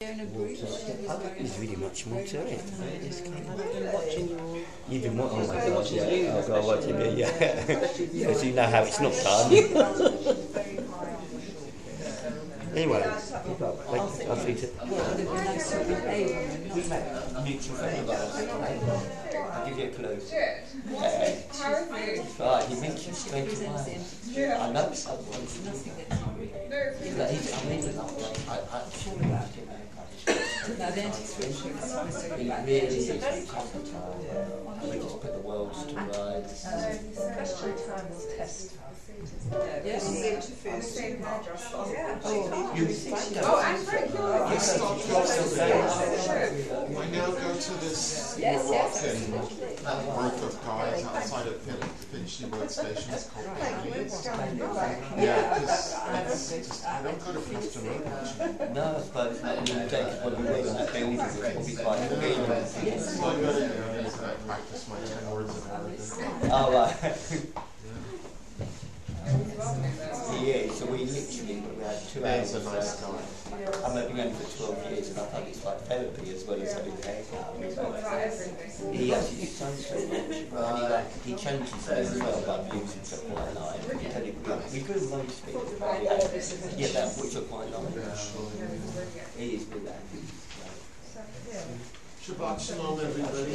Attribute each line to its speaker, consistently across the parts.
Speaker 1: There's really much more to it.
Speaker 2: I've been watching your...
Speaker 1: You've been watching, oh my gosh, yeah. Oh God, watching me, yeah. Because you know how it's not done. Anyway, I'll feed it. Mutual friend. I'll give you a clue. Right, he mentioned straight away. I know someone.
Speaker 3: No, then it's
Speaker 1: He really is a comfortable. We just put the worlds to rights.
Speaker 2: Question time will test.
Speaker 3: Yes.
Speaker 1: You think so?
Speaker 4: Oh, I'm very curious.
Speaker 5: I now go to this
Speaker 3: Yes,
Speaker 5: Moroccan group of guys outside of Finchley Road Station. It's called Bailey's. Yeah, because I don't go to Preston Road much.
Speaker 1: No, I suppose not. I mean, Jacob, what you read on that building is probably quite convenient.
Speaker 5: So I go there and I practice my 10 words of Arabic.
Speaker 1: Oh, right. Yeah, so we literally had 2 hours.
Speaker 5: He's a nice guy.
Speaker 1: I'm only known for 12 years and I think it's like therapy as well as having a haircut. He actually did so much. And he changes things as well about music to quite live. We do most people. Yeah, that which are quite live. It is good that.
Speaker 5: Shabbat Shalom, everybody.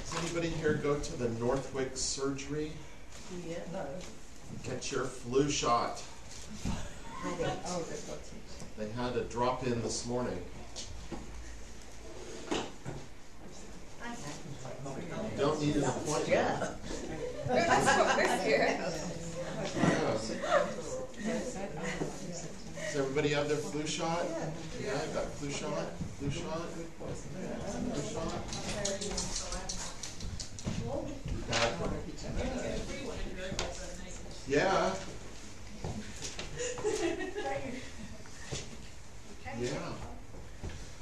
Speaker 5: Does anybody here go to the Northwick surgery?
Speaker 2: Yeah, no.
Speaker 5: Get your flu shot. They had a drop-in this morning. You don't need an appointment.
Speaker 2: Yeah.
Speaker 5: Does everybody have their flu shot? Yeah, got flu shot? Flu shot? Flu shot? Bad one. Yeah. Yeah.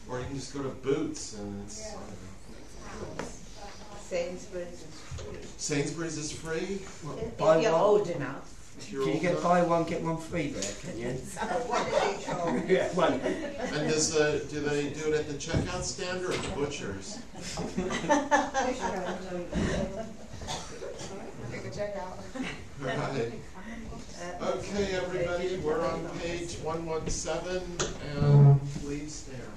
Speaker 5: Or you can just go to Boots and it's, I don't know.
Speaker 2: Sainsbury's is free.
Speaker 5: Sainsbury's is free?
Speaker 2: If you're old enough.
Speaker 5: You're
Speaker 1: Can you get buy one, get one free there, can you? Yeah, one.
Speaker 5: And do they do it at the checkout stand or at the butcher's? Right. Okay, everybody, we're on page 117, and please stand.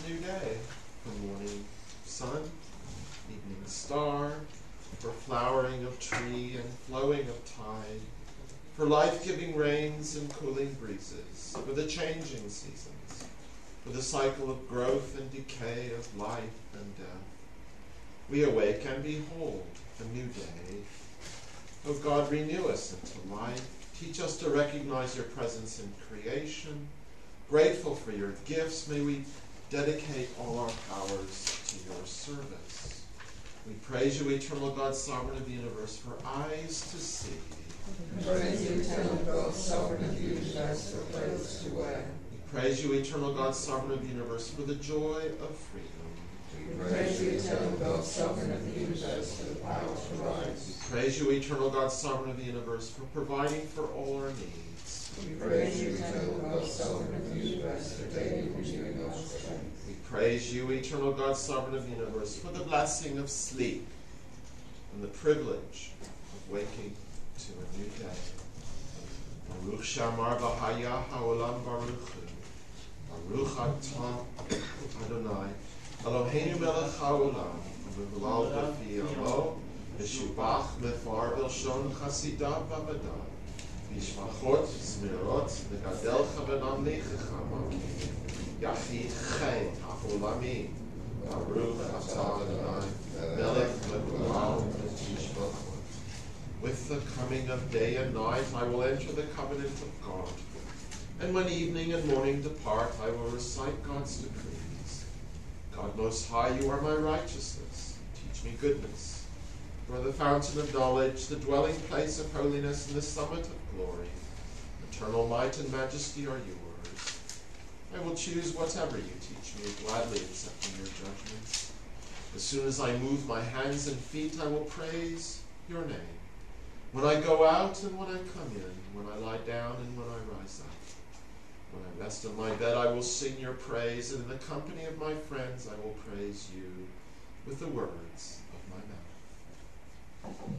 Speaker 5: new day, for morning sun, evening star, for flowering of tree and flowing of tide, for life-giving rains and cooling breezes, for the changing seasons, for the cycle of growth and decay, of life and death. We awake and behold a new day. O God, renew us into life. Teach us to recognize your presence in creation. Grateful for your gifts, may we dedicate all our powers to your service. We praise you, eternal God, sovereign of the universe, for eyes to see.
Speaker 4: We praise you, eternal God, sovereign of the universe, for clothes to wear.
Speaker 5: We praise you, eternal God, sovereign of the universe, for the joy of freedom.
Speaker 4: We praise you, eternal God, sovereign of the universe, for the power to rise.
Speaker 5: We praise you, eternal God, sovereign of the universe, for providing for all our needs.
Speaker 4: We praise you, eternal God, sovereign of the universe, for daily renewing our strength.
Speaker 5: We praise you, eternal God, sovereign of the universe, for the blessing of sleep and the privilege of waking to a new day. Baruch shamar v'haya ha'olam baruch hu. Baruch atah Adonai. Eloheinu melech ha'olam. V'v'lal b'fi amo. V'shubach mefar b'lshon chasidav v'avadav. V'shmachot zmirot v'gadelcha v'namlichecha makim. Yachid chay ha'olamim. Baruch atah Adonai. Melech v'v'lal v'shmachot. With the coming of day and night, I will enter the covenant of God. And when evening and morning depart, I will recite God's decrees. God Most High, you are my righteousness. Teach me goodness. You are the fountain of knowledge, the dwelling place of holiness, and the summit of glory. Eternal might and majesty are yours. I will choose whatever you teach me, gladly accepting your judgments. As soon as I move my hands and feet, I will praise your name. When I go out and when I come in, when I lie down and when I rise up. When I rest on my bed, I will sing your praise, and in the company of my friends, I will praise you with the words of my mouth.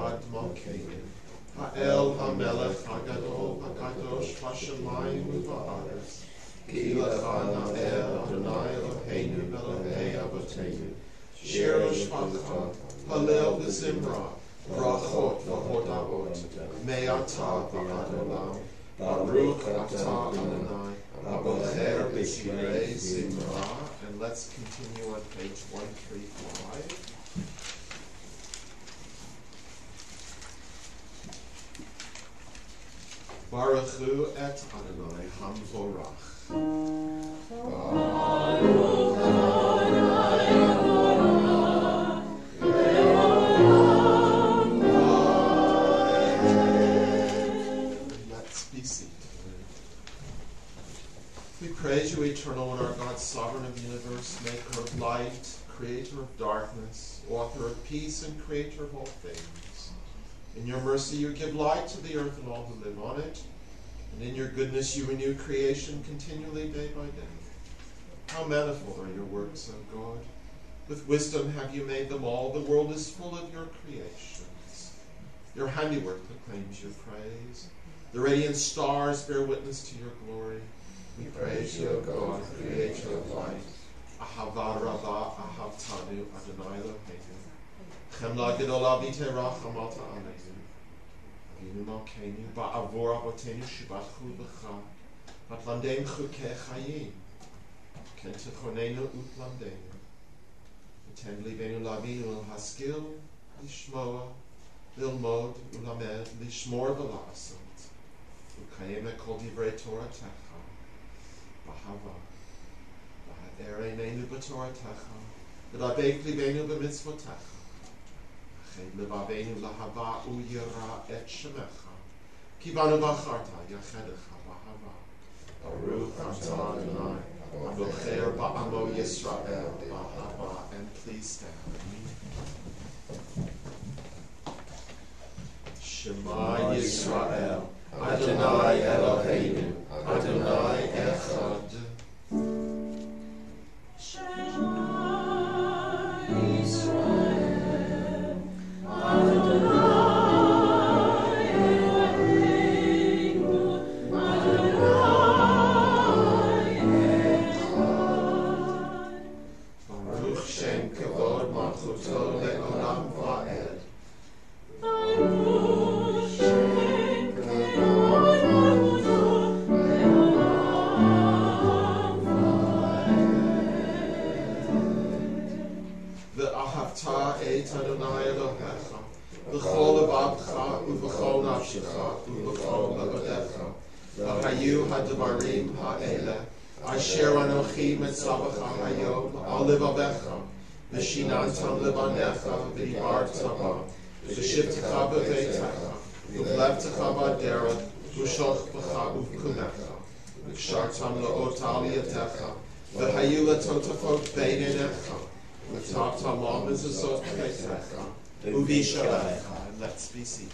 Speaker 5: ad malkeinu. Ha'el ha'melech ha'gadol ha'kadosh ha'shamayim u'ba'aretz. Ki lecha na'el Adonai Eloheinu Melechei Avotenu. Shir Shvacha, Halel v'Zimra, Brachot v'Hodaot, Me'ata v'Adolam, Baruch atah Adonai, Abocher b'Shirei Zimra. And let's continue on page 135. Baruchu et Adonai Hamvorach. Let's be seated. We praise you, eternal one, our God, sovereign of the universe, maker of light, creator of darkness, author of peace, and creator of all things. In your mercy you give light to the earth and all who live on it, and in your goodness you renew creation continually day by day. How manifold are your works, O God! With wisdom have you made them all. The world is full of your creations. Your handiwork proclaims your praise. The radiant stars bear witness to your glory. We praise you, O God, creator of light. Ahava Rabbah Ahavtanu Adonai Eloheinu. Chemla Gedola V'Terach Amalta Aleinu. Avinu Malkeinu Ba'avor Avotenu Shibatchu B'cha. Vatlamdeim Chukei Chayim. Ken Techonenu Utlamdeinu. V'ten Livenu Lavinu L'Haskil Lishmoa Lilmod Ulamed Lishmor V'La'asot. V'kayem Kol Divrei Toratecha. Bahava. Ereneinu b'Toratecha, v'dabek libeinu b'mitzvotecha, v'ched levaveinu lahava u'yira et shemecha, ki banu b'acharta yachedecha bahava. Baruch atah Adonai, abocher ba'amo Yisrael bahava. And please stand. Shema Yisrael, Adonai Eloheinu, Adonai Echad. Asher anochi metzavacha hayom al levavecha v'shinantam levanecha v'dibarta ba v'shivtecha b'veitecha v'levtecha b'derech v'shoch b'cha uv'kumecha v'kshartam la'otal yatecha v'hayu latotafot beinenecha v'taptam al mezuzot b'veitecha uv'ishalecha. And let's be seated.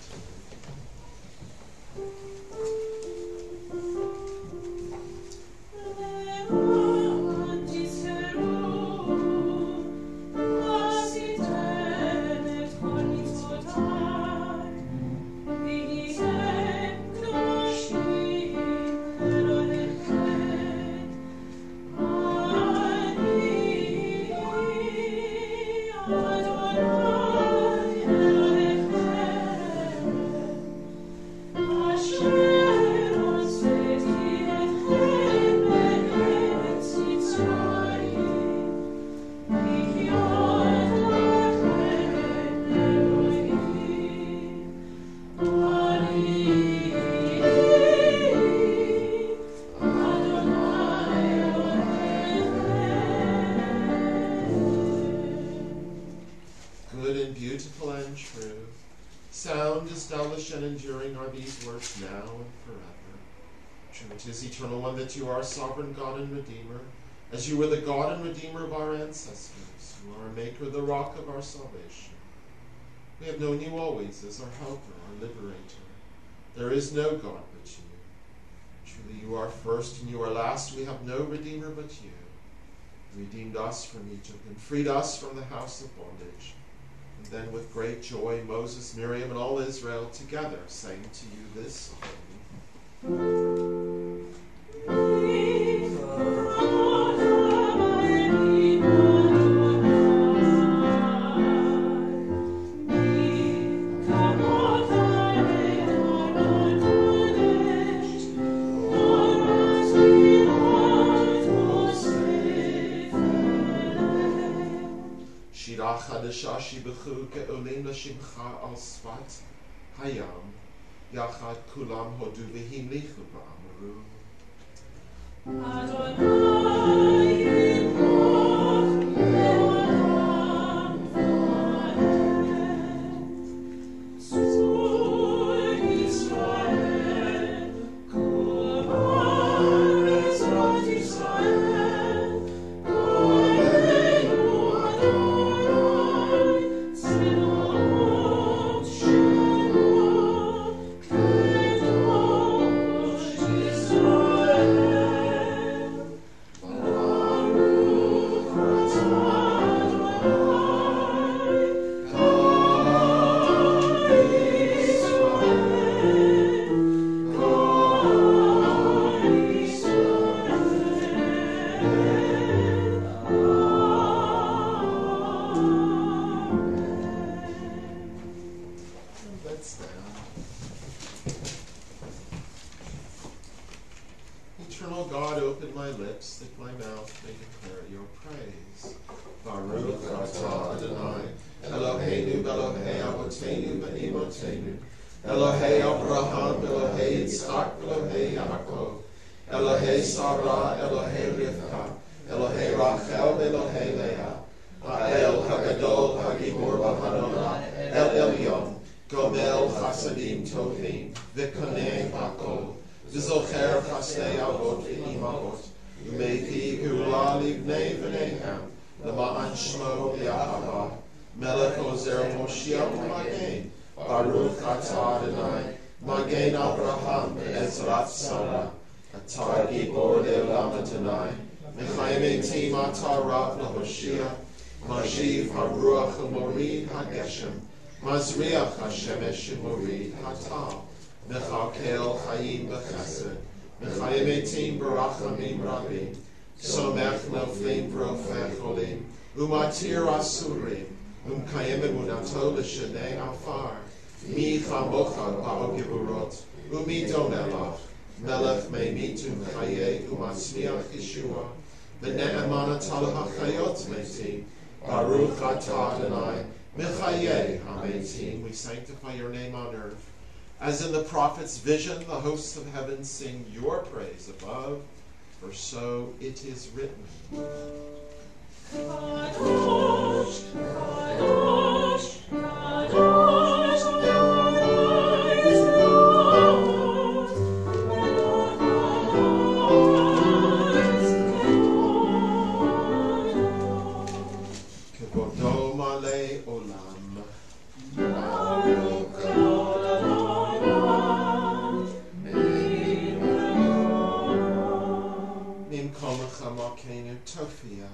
Speaker 5: And enduring are these words now and forever. True it is, eternal one, that you are sovereign God and Redeemer, as you were the God and Redeemer of our ancestors. You are our Maker, the rock of our salvation. We have known you always as our helper, our liberator. There is no God but you. Truly you are first and you are last. We have no Redeemer but you. You redeemed us from Egypt and freed us from the house of bondage. And then with great joy, Moses, Miriam, and all Israel together sang to you this song. שירה חדשה שיבחו כעולים לשמך על שפת הים, יחד כולם הודו והמליכו ואמרו. אדוני ימלוך לעולם ועד. צור ישראל, כל עזרת ישראל, Eternal God, open my lips, that my mouth may declare your praise. Baruch atah Adonai, Eloheinu Elohei Avotenu v'Imotenu, Elohei Abraham, Elohei Yitzchak, Elohei Yaakov, Elohei Sarah, Elohei Rivka, Elohei Rachel, Elohei Leah, Ha'el Hagadol, Hagibor B'Hanona, El Elyon, Gomel Chasadim Tovim, V'Konei Hakol, V'Zocher Chasdei Avot V'Imavot, U'Meiti Gula Livnei V'Nehem, L'Ma'an Shmo Yahava, Melech Ozer Moshiach Magen, Baruch Atah Adonai, Magen Abraham V'Ezrat Sarah, Atah Gibor Le'olam Adonai, Mechayim Eitim Atah Rav L'Hoshia, Majiv HaRuach U'Morid HaGeshem, Mazriach HaShemesh U'Morid HaTal, Mechalkel Chayim B'Chesed, Mechayim Eitim B'Rachamim Rabim, Somech Noflim V'Rofech Olim, U'Matir Asurim, U'Mkayim Emunato L'Shenei Afar, Mi Chamocha Ba'o Geburot, U'Mi Donelach, Melech Meimitum Chayei U'Masmiach Yeshua, V'Ne'emana Tal HaChayot Meitim, Baruch Atah Adonai, Mechayei HaMeitim. We sanctify your name on earth. As in the prophet's vision, the hosts of heaven sing your praise above, for so it is written. Kadosh, Kadosh, Kadosh, Adonai Tzvaot, Kevodo Malei Olam. Baruch Tofia,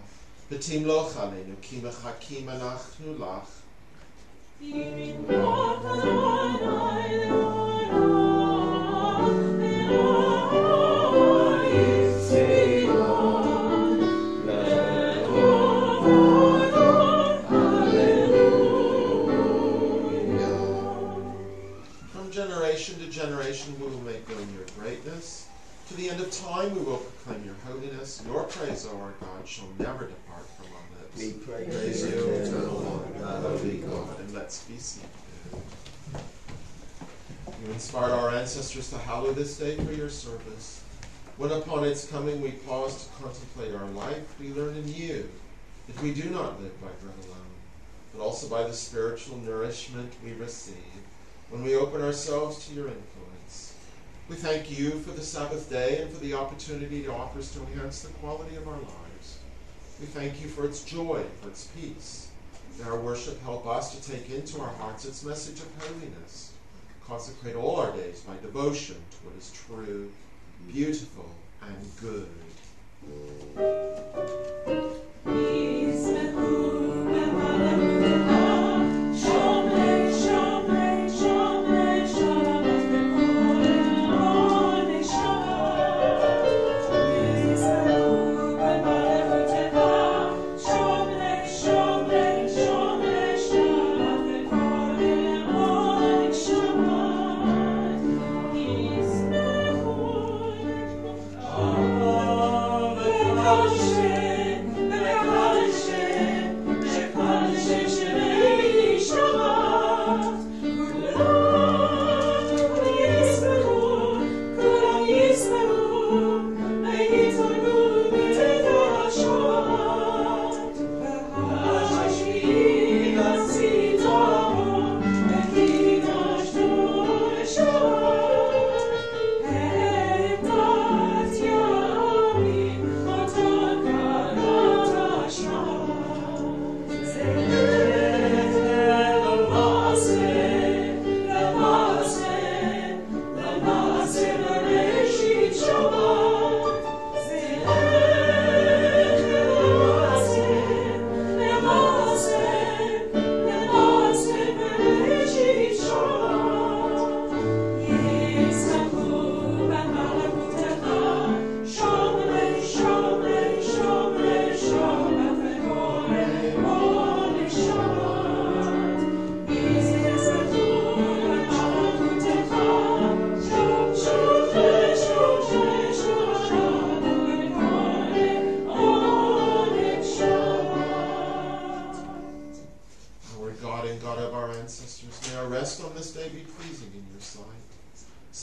Speaker 5: V'timloch aleinu, ki mechakim anachnu lach. From generation to generation we will make known your greatness. To the end of time we will proclaim your holiness. Your praise, O our God, shall never depart from our lips.
Speaker 1: We
Speaker 5: Praise you, eternal one, holy God. And let's be seated. You inspired our ancestors to hallow this day for your service. When upon its coming we pause to contemplate our life, we learn anew that we do not live by bread alone, but also by the spiritual nourishment we receive when we open ourselves to your influence. We thank you for the Sabbath day and for the opportunity it offers to enhance the quality of our lives. We thank you for its joy, for its peace. In our worship, help us to take into our hearts its message of holiness. Consecrate all our days by devotion to what is true, beautiful, and good.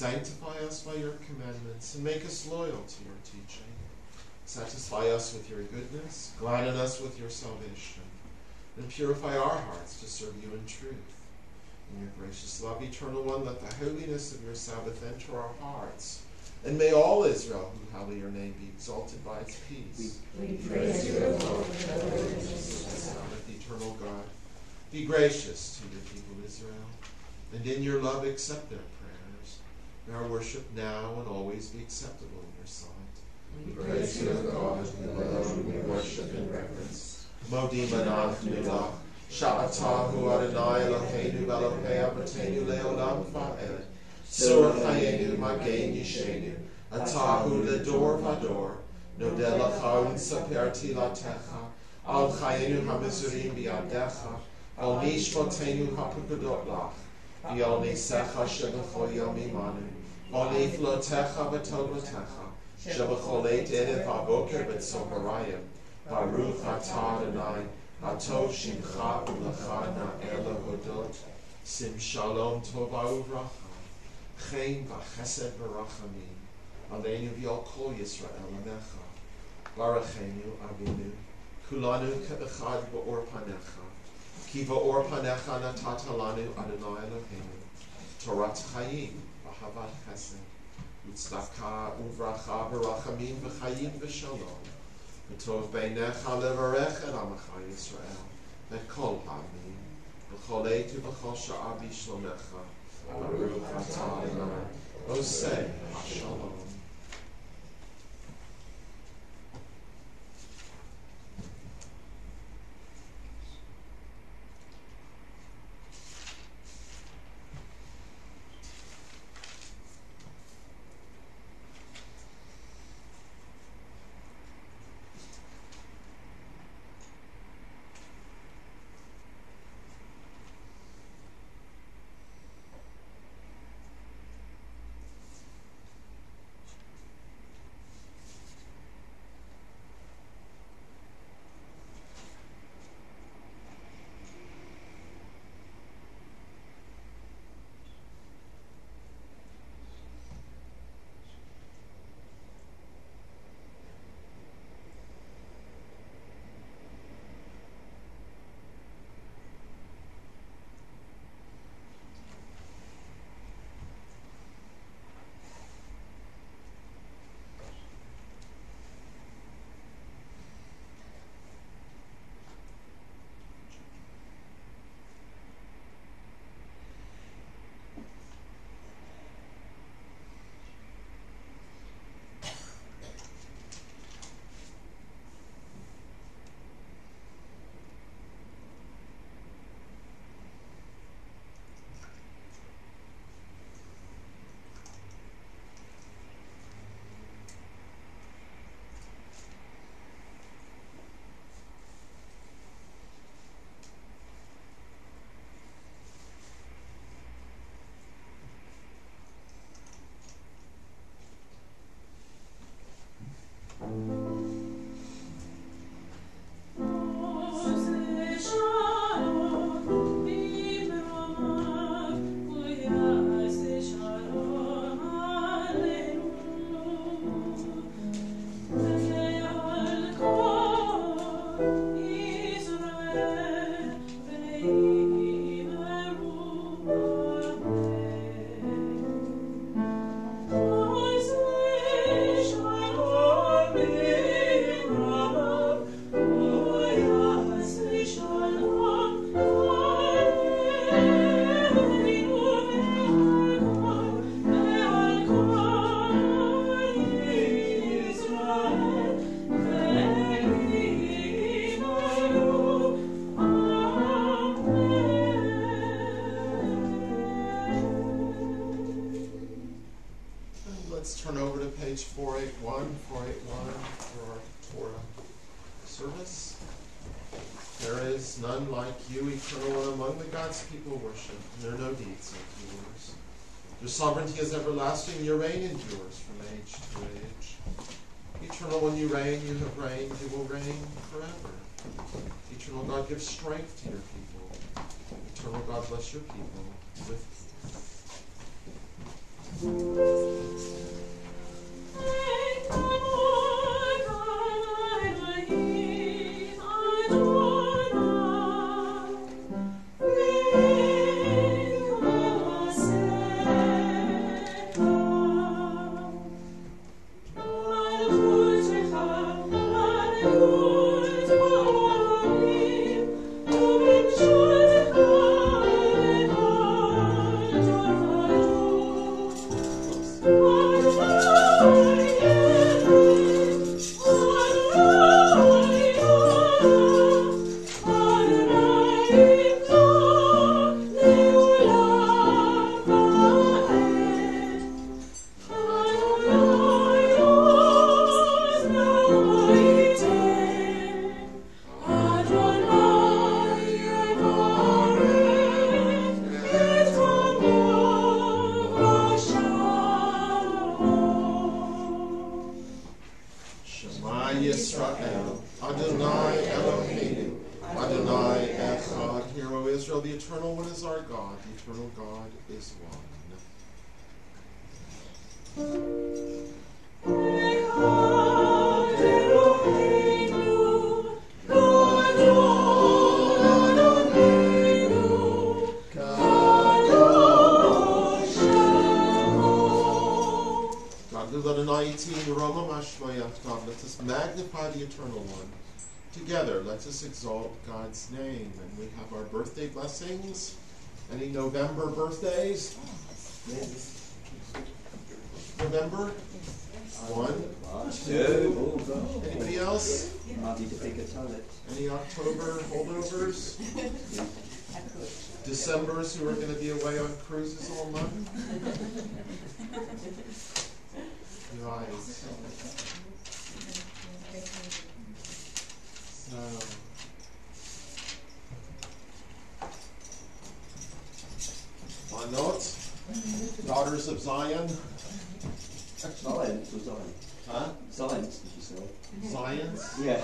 Speaker 5: Sanctify us by your commandments and make us loyal to your teaching. Satisfy us with your goodness, gladden us with your salvation, and purify our hearts to serve you in truth. In your gracious love, eternal one, let the holiness of your Sabbath enter our hearts, and may all Israel who hallow your name be exalted by its peace.
Speaker 4: We praise you, O Lord,
Speaker 5: eternal God, be gracious to your people Israel, and in your love accept their prayers. May our worship now and always be acceptable in your sight.
Speaker 4: we praise you, O God, who alone we worship in reverence.
Speaker 5: Modi manach nulach, sha'atahu Adonai Eloheinu Elohei Abotenu leolam va'ed, Sur chayenu magen yishenu, atahu ledor vador, nodeh lecha unsaper tilatecha, al chayenu hamizurim biadecha, al nishmotenu hapukudot lach, bial nesecha shebecho yom imanu, al niflotecha v'toglotecha, shebechol eit erev haboker b'tzoharayim, baruch atah Adonai, atov shimcha u'lecha na'er lehodot, sim shalom tova uvracha, chen v'chesed v'rachamim, aleinu v'yal kol Yisrael anecha, barachenu avinu, kulanu ke'echad ba'or panecha, ki ba'or panecha natata lanu Adonai Eloheinu, Torat chayim v'havat chesed, u'tzedakah uvracha v'rachamim v'chayim v'shalom, v'tov beinecha levarech et amecha Yisrael, v'kol ha'amim, v'chol eitu v'chol sha'a b'shlomecha, baruch atah Adonai, oseh shalom. Let's turn over to page 481 for our Torah service. There is none like you, eternal one, among the God's people worship, and there are no deeds like yours. Your sovereignty is everlasting, your reign endures from age to age. Eternal one, you reign, you have reigned, you will reign forever. Eternal God, give strength to your people. Eternal God, bless your people with peace. Yisrael, Adonai Eloheinu, Adonai Echad. Hear, O Israel, the Eternal One is our God. The Eternal God is one. Let us magnify the Eternal One. Together, let us exalt God's name. And we have our birthday blessings. Any November birthdays? November? 1, 2. Anybody else? Any October holdovers? Decembers who are going to be away on cruises all month? Right. Manot, daughters of Zion.
Speaker 1: Science or Zion?
Speaker 5: Huh?
Speaker 1: Science, did you say?
Speaker 5: Science?
Speaker 1: Yeah.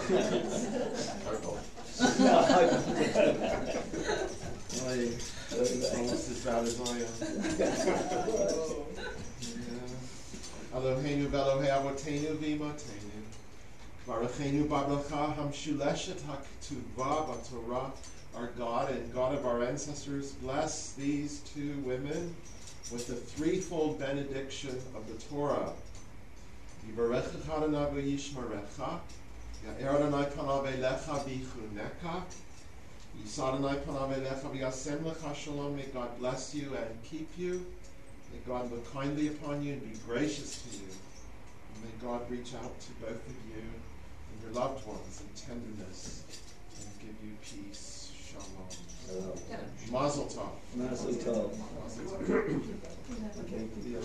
Speaker 5: Almost as bad as I am. Eloheinu v'Elohei Avotenu v'imotenu. Baruchenu Barucha Hamshuleshet HaKetuvah B'Torah. Our God and God of our ancestors, bless these two women with the threefold benediction of the Torah. Yivarechecha Adonai v'yishmerecha. Ya'er Adonai panav elecha v'yichuneka. Yisad Adonai panav elecha v'yasem lecha shalom. May God bless you and keep you. May God look kindly upon you and be gracious to you. And may God reach out to both of you and your loved ones in tenderness and give you peace. Shalom. Mazel tov.
Speaker 1: Mazel tov.
Speaker 5: Okay, the 11.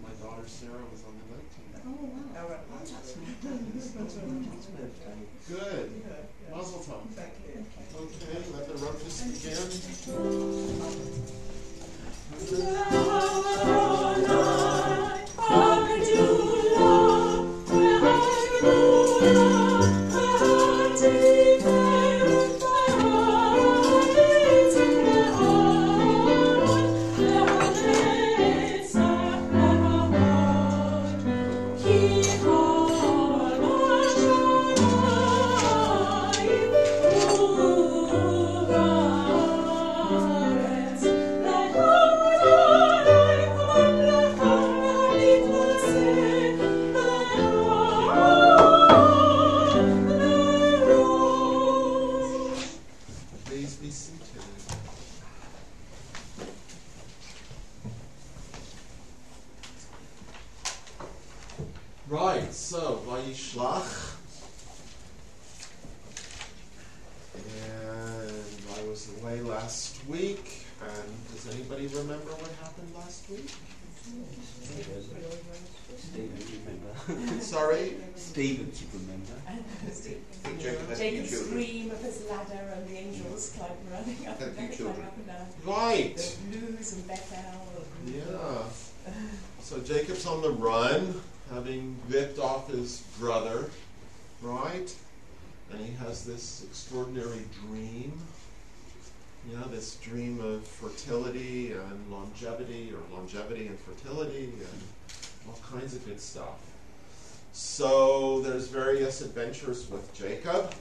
Speaker 5: My daughter Sarah was on the 19th.
Speaker 2: Oh, wow.
Speaker 5: Good. Mazel tov. Okay, let the ruckus begin. Right, so Vayishlach, and I was away last week, and does anybody remember what happened last week?
Speaker 1: Stephen, do you remember?
Speaker 5: Sorry?
Speaker 1: Stephen, do you remember?
Speaker 3: Jacob's dream of his ladder and the angels climbing running up and down.
Speaker 5: Right.
Speaker 3: Luz and Bethel.
Speaker 5: Yeah. So Jacob's on the run, having ripped off his brother, right? And he has this extraordinary dream. this dream of fertility and longevity, or longevity and fertility, and all kinds of good stuff. So there's various adventures with Jacob,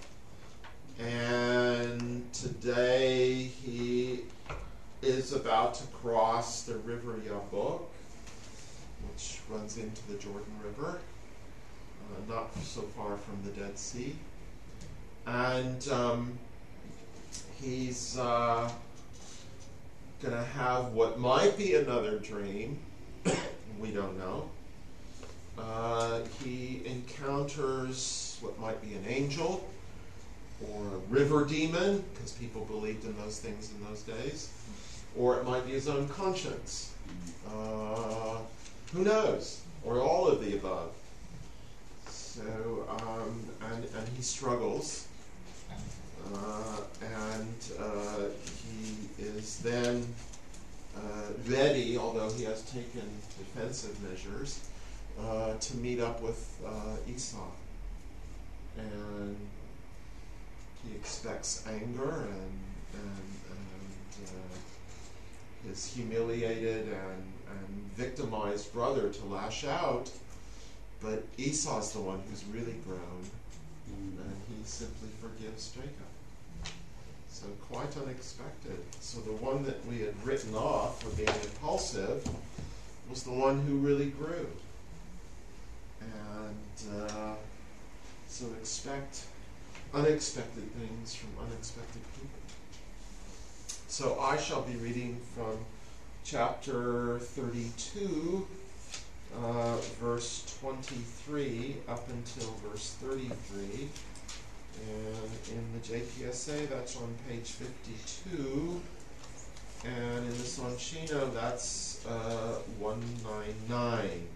Speaker 5: and today he is about to cross the river Yabok, which runs into the Jordan River, not so far from the Dead Sea. And he's going to have what might be another dream. We don't know. He encounters what might be an angel or a river demon, because people believed in those things in those days. Or it might be his own conscience. Who knows? Or all of the above. So, and he struggles. And he is then ready, although he has taken defensive measures, to meet up with Esau. And he expects anger and his humiliated and victimized brother to lash out, but Esau's the one who's really grown, and he simply forgives Jacob. So quite unexpected. So the one that we had written off for being impulsive was the one who really grew. And so expect unexpected things from unexpected people. So I shall be reading from chapter 32, verse 23 up until verse 33. And in the JPSA, that's on page 52. And in the Sonchino, that's 199.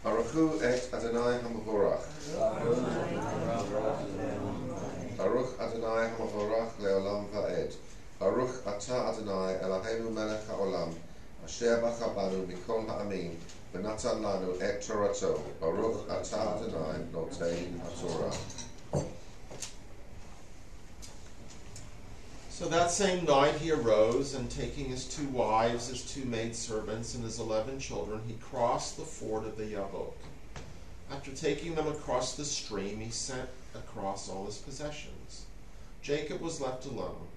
Speaker 4: Baruchu et Adonai HaMavorach. Baruch Adonai HaMavorach le'olam va'ed. Baruch Ata Adonai Eloheinu melech ha'olam, asher bacha banu mikol ha'amin, v'natan lanu et Torato. Baruch Ata Adonai notein ha'torah.
Speaker 5: So that same night he arose, and taking his 2 wives, his 2 maidservants, and his 11 children, he crossed the ford of the Yabok. After taking them across the stream, he sent across all his possessions. Jacob was left alone,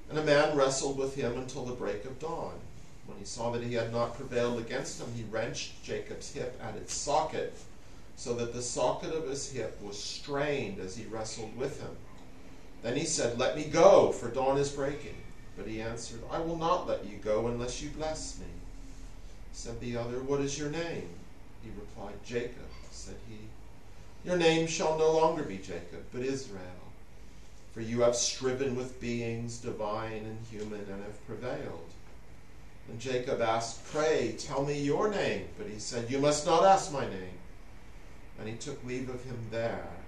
Speaker 5: and a man wrestled with him until the break of dawn. When he saw that he had not prevailed against him, he wrenched Jacob's hip at its socket, so that the socket of his hip was strained as he wrestled with him. Then he said, "Let me go, for dawn is breaking." But he answered, "I will not let you go unless you bless me." Said the other, "What is your name?" He replied, "Jacob." Said he, "Your name shall no longer be Jacob, but Israel, for you have striven with beings divine and human and have prevailed." And Jacob asked, "Pray, tell me your name." But he said, "You must not ask my name." And he took leave of him there.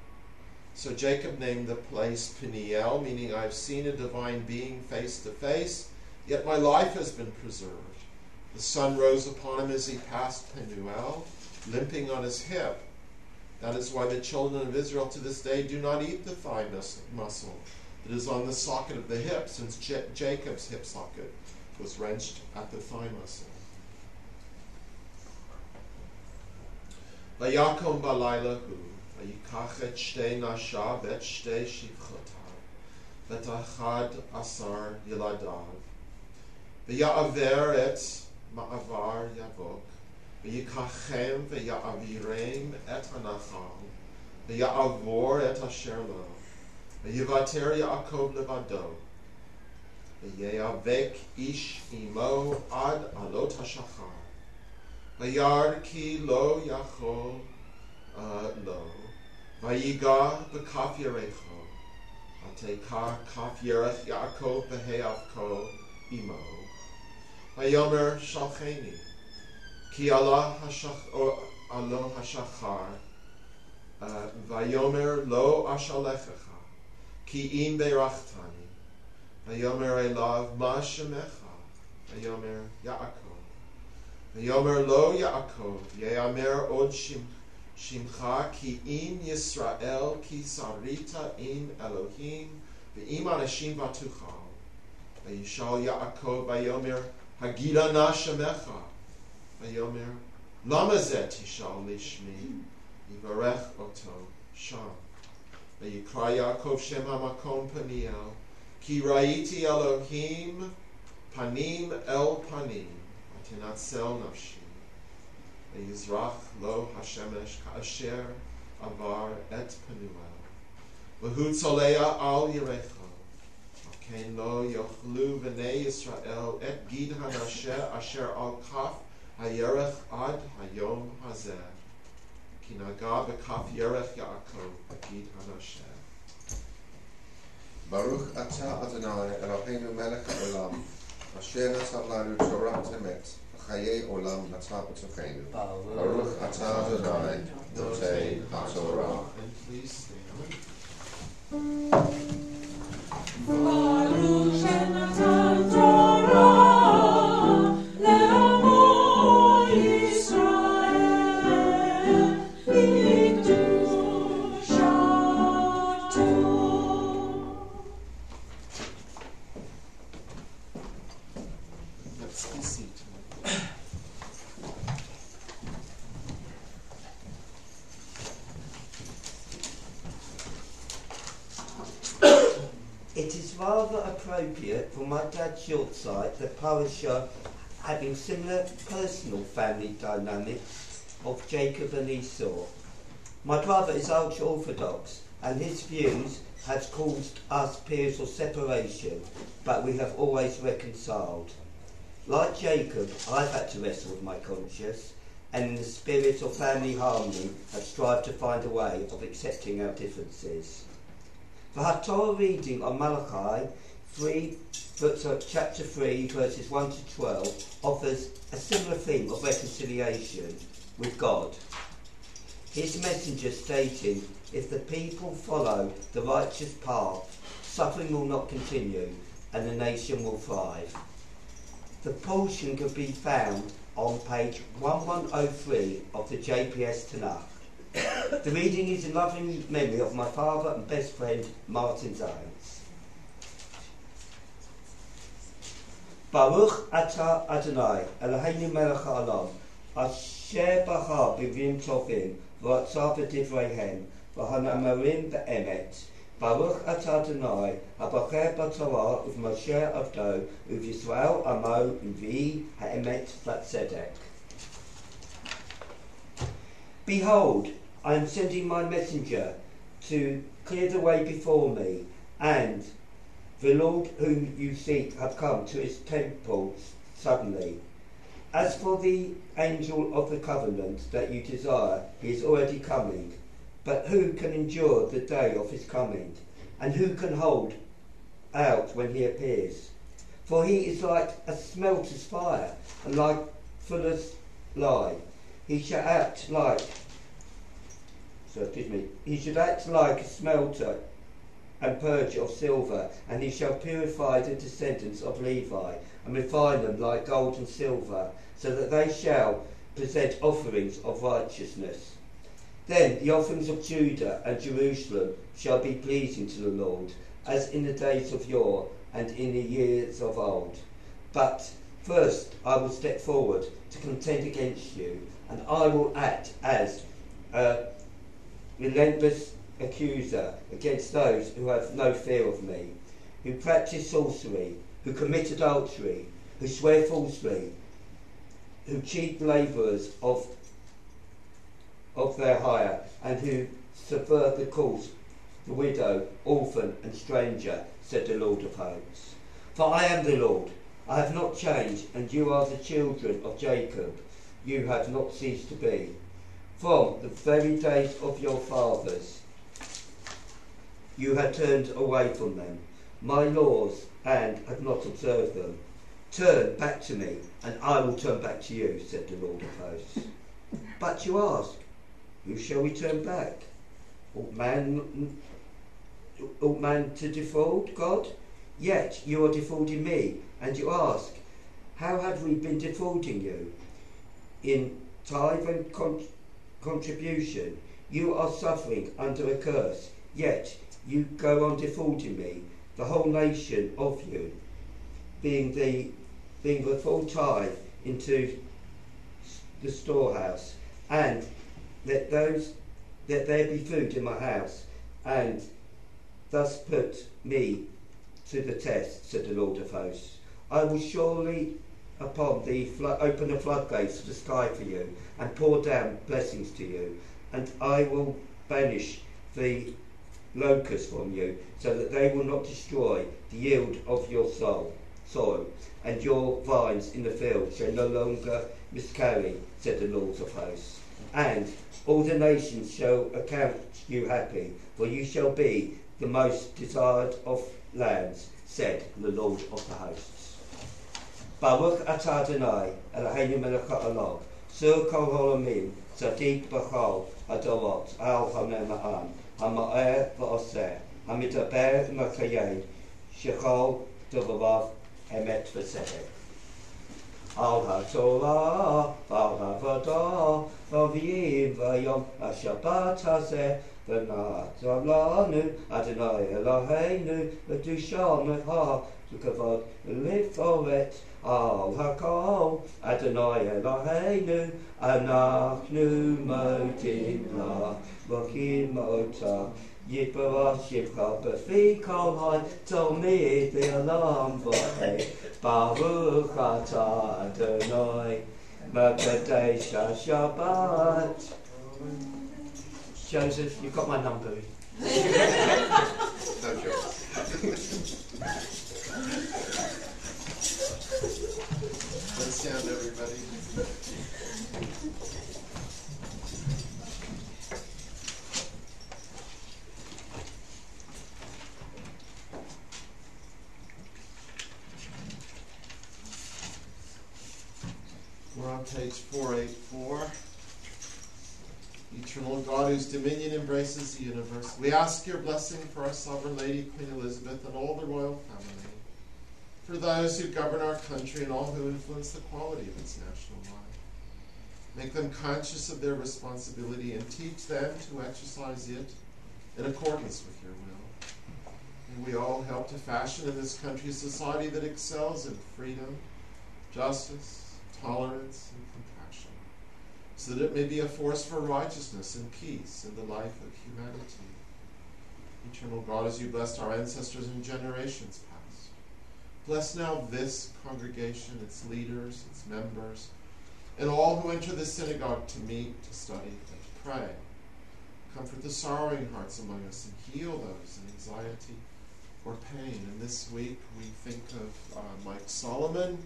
Speaker 5: So Jacob named the place Peniel, meaning I have seen a divine being face to face, yet my life has been preserved. The sun rose upon him as he passed Penuel, limping on his hip. That is why the children of Israel to this day do not eat the thigh muscle that is on the socket of the hip, since Jacob's hip socket was wrenched at the thigh muscle. Vayakom balaylahu. ויקח את 2 נשיו ואת 2 שפחותיו ואת 11 ילדיו ויעבר את מעבר יבוק ויקחם ויעבירם את הנחל ויעבור את אשר לו ויוותר יעקב לבדו ויאבק איש עמו עד עלות השחר וירא כי לא יכול לו ויגע בכף ירכו ותקע כף ירך יעקב בהיאבקו עמו ויאמר שלחני כי עלה השחר ויאמר לא אשלחך כי אם ברכתני ויאמר אליו מה שמך ויאמר יעקב ויאמר לו יעקב יאמר עוד Shimcha ki in Yisrael ki sarita in Elohim ve'im anashim vatuchal ve'yishal Yaakov vayomer hagida na shemecha vayomer lama zeh tishal lishmi yivarech oto sham ve'yikra Yaakov shem hamakom Peniel ki raiti Elohim panim el panim v'tinatzel nafshi ve'yizrach lo hashemesh ka'asher avar et penuel v'hu tzolea al yirecha v'ken lo yochlu v'nei Yisrael et gid hanasher asher al kaf hayerech ad hayom hazeh ki naga b'kaf yerech Yaakov gid hanasher.
Speaker 4: Baruch atah Adonai Eloheinu melech haolam asher natan lanu Torah emet v'chayei olam natan b'tocheinu. Baruch atah Adonai notei haTorah.
Speaker 5: And please stand.
Speaker 3: Baruch shenatan Torah le'amo Yisrael b'kedushato.
Speaker 5: Let's be seated.
Speaker 1: It is rather appropriate for my dad's short sight that parasha having similar personal family dynamics of Jacob and Esau. My brother is ultra-orthodox and his views have caused us periods of separation, but we have always reconciled. Like Jacob, I've had to wrestle with my conscience and in the spirit of family harmony have strived to find a way of accepting our differences. The Haftorah reading on Malachi chapter 3, verses 1 to 12, offers a similar theme of reconciliation with God. His messenger stating, if the people follow the righteous path, suffering will not continue and the nation will thrive. The portion can be found on page 1103 of the JPS Tanakh. The reading is in loving memory of my father and best friend Martin Zaynes. Baruch atah Adonai Eloheinu melech haolam asher bachar b'vim tovim v'atzah b'divrei v'hanamarim b'emet. Baruch atah Adonai habacher b'torah uv'moshe avdo uv'Yisrael amo uv'i ha'emet v'tzedek. Behold, I am sending my messenger to clear the way before me, and the Lord whom you seek have come to his temple suddenly. As for the angel of the covenant that you desire, he is already coming. But who can endure the day of his coming? And who can hold out when he appears? For he is like a smelter's fire, and like fuller's lye. He should act like a smelter and purger of silver, and he shall purify the descendants of Levi, and refine them like gold and silver, so that they shall present offerings of righteousness. Then the offerings of Judah and Jerusalem shall be pleasing to the Lord, as in the days of yore and in the years of old. But first I will step forward to contend against you, and I will act as a relentless accuser against those who have no fear of me, who practice sorcery, who commit adultery, who swear falsely, who cheat labourers of their hire, and who subvert the cause, the widow, orphan and stranger, said the Lord of hosts. For I am the Lord, I have not changed, and you are the children of Jacob, you have not ceased to be. From the very days of your fathers, you had turned away from them, my laws, and have not observed them. Turn back to me, and I will turn back to you, said the Lord of hosts. But you ask, who shall we turn back? Ought man to defraud God? Yet you are defrauding me, and you ask, how have we been defrauding you? In tithe and
Speaker 6: contribution. You are suffering under a curse, yet you go on defaulting me, the whole nation of you, being the full tithe into the storehouse, and let there be food in my house, and thus put me to the test, said the Lord of hosts. I will surely upon thee open the floodgates of the sky for you, and pour down blessings to you, and I will banish the locusts from you, so that they will not destroy the yield of your soil, and your vines in the field shall no longer miscarry, said the Lord of hosts. And all the nations shall account you happy, for you shall be the most desired of lands, said the Lord of the hosts. Baruch atah Adonai, Eloheinu melech ha'olam, sur kol ha'olamim, tzaddik b'chol hadorot, al ha'ne'ma'an, ha'ma'er v'oseh, ha'midaber m'kayim, shechol dovarav emet v'sedek. Al ha'torah, al ha'vodah, v'v'yim v'yom ha'shabbat hazeh, v'na'atam lanu, Adonai Eloheinu, v'dusham lecha, v'kavod l'foret, al ha'kol, Adonai Eloheinu, anachnu modim la, v'kim ota, Yipara Shivcha B'fi Kol Hai Tomid V'Olam V'Hei Baruch Atah Adonai Mekadesh HaShabbat. Joseph, you've got my number.
Speaker 5: Let's stand, everybody. We're on page 484. Eternal God, whose dominion embraces the universe, we ask your blessing for our Sovereign Lady, Queen Elizabeth, and all the royal family, for those who govern our country and all who influence the quality of its national life. Make them conscious of their responsibility and teach them to exercise it in accordance with your will. And we all help to fashion in this country a society that excels in freedom, justice, tolerance, and compassion, so that it may be a force for righteousness and peace in the life of humanity. Eternal God, as you blessed our ancestors in generations past, bless now this congregation, its leaders, its members, and all who enter the synagogue to meet, to study, and to pray. Comfort the sorrowing hearts among us and heal those in anxiety or pain. And this week we think of Mike Solomon,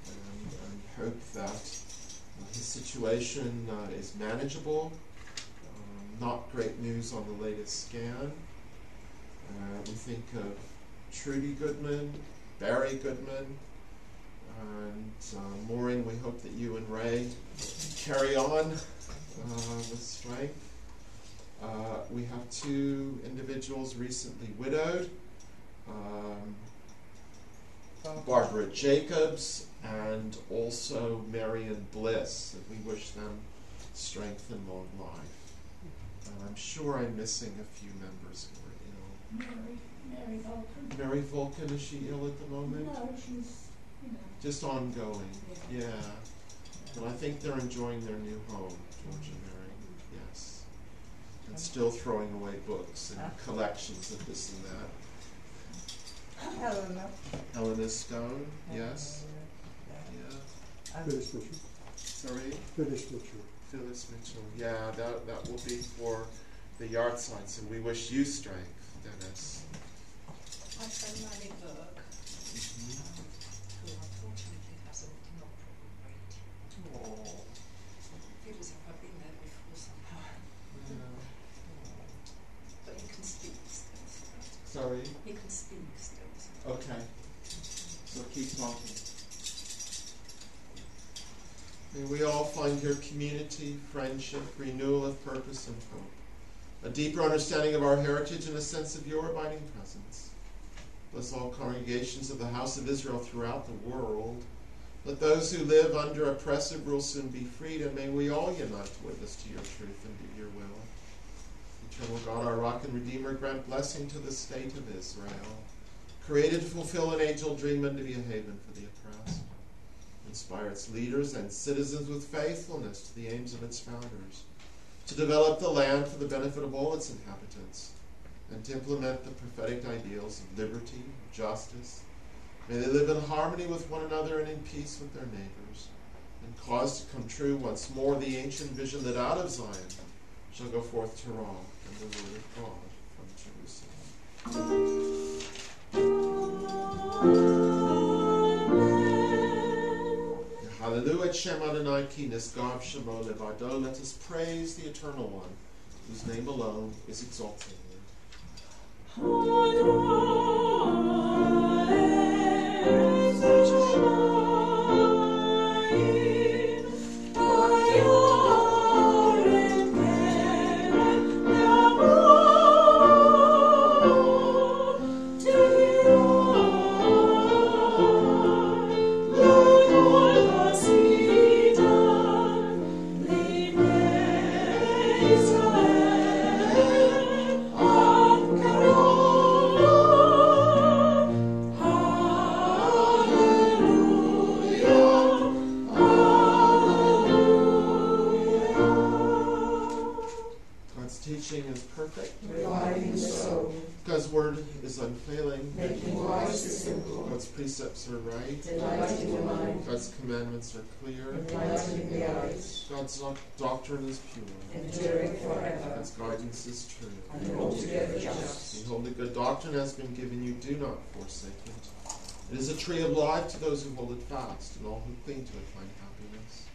Speaker 5: and hope that his situation is manageable. Not great news on the latest scan. We think of Trudy Goodman, Barry Goodman, and Maureen, we hope that you and Ray carry on with strength. We have two individuals recently widowed, Barbara Jacobs and also Marion Bliss, and we wish them strength and long life. And I'm sure I'm missing a few members who are ill.
Speaker 3: Mary Vulcan.
Speaker 5: Mary Vulcan, is she ill at the moment?
Speaker 3: No, she's,
Speaker 5: just ongoing. Yeah. And I think they're enjoying their new home, George and Mary. Yes. And still throwing away books and collections of this and that. Helena Stone, yes. Yeah.
Speaker 7: Phyllis Mitchell.
Speaker 5: Sorry?
Speaker 7: Phyllis Mitchell.
Speaker 5: Phyllis Mitchell. Yeah, that will be for the yard signs, and we wish you strength, Dennis.
Speaker 2: My friend Manny Burke, who unfortunately has a not proper brain. Feels as if I've been there before somehow.
Speaker 5: Yeah.
Speaker 2: But he can speak still.
Speaker 5: Sorry?
Speaker 2: He can speak still.
Speaker 5: Okay. So keep talking. May we all find your community, friendship, renewal of purpose and hope, a deeper understanding of our heritage and a sense of your abiding presence. Bless all congregations of the House of Israel throughout the world, Let those who live under oppressive rule soon be freed, and may we all unite to witness to your truth and do your will. Eternal God, our rock and redeemer, grant blessing to the state of Israel, created to fulfill an age-old dream and to be a haven for the oppressed. Inspire its leaders and citizens with faithfulness to the aims of its founders, to develop the land for the benefit of all its inhabitants, and to implement the prophetic ideals of liberty, justice. May they live in harmony with one another and in peace with their neighbors, and cause to come true once more the ancient vision that out of Zion shall go forth Torah and the word of God from Jerusalem. Hallelujah, Shem Adonai ki nisgav shemo levado. Let us praise the Eternal One, whose name alone is exalted. God's word is unfailing.
Speaker 3: Making wise the simple.
Speaker 5: God's precepts are right.
Speaker 3: Delighting the mind.
Speaker 5: God's commandments are clear.
Speaker 3: Enlightening the eyes.
Speaker 5: God's doctrine is pure.
Speaker 3: Enduring forever.
Speaker 5: God's guidance is true.
Speaker 3: And altogether just.
Speaker 5: Behold, the good doctrine has been given you. Do not forsake it. It is a tree of life to those who hold it fast, and all who cling to it find happiness.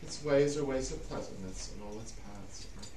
Speaker 5: Its ways are ways of pleasantness, and all its paths are peace.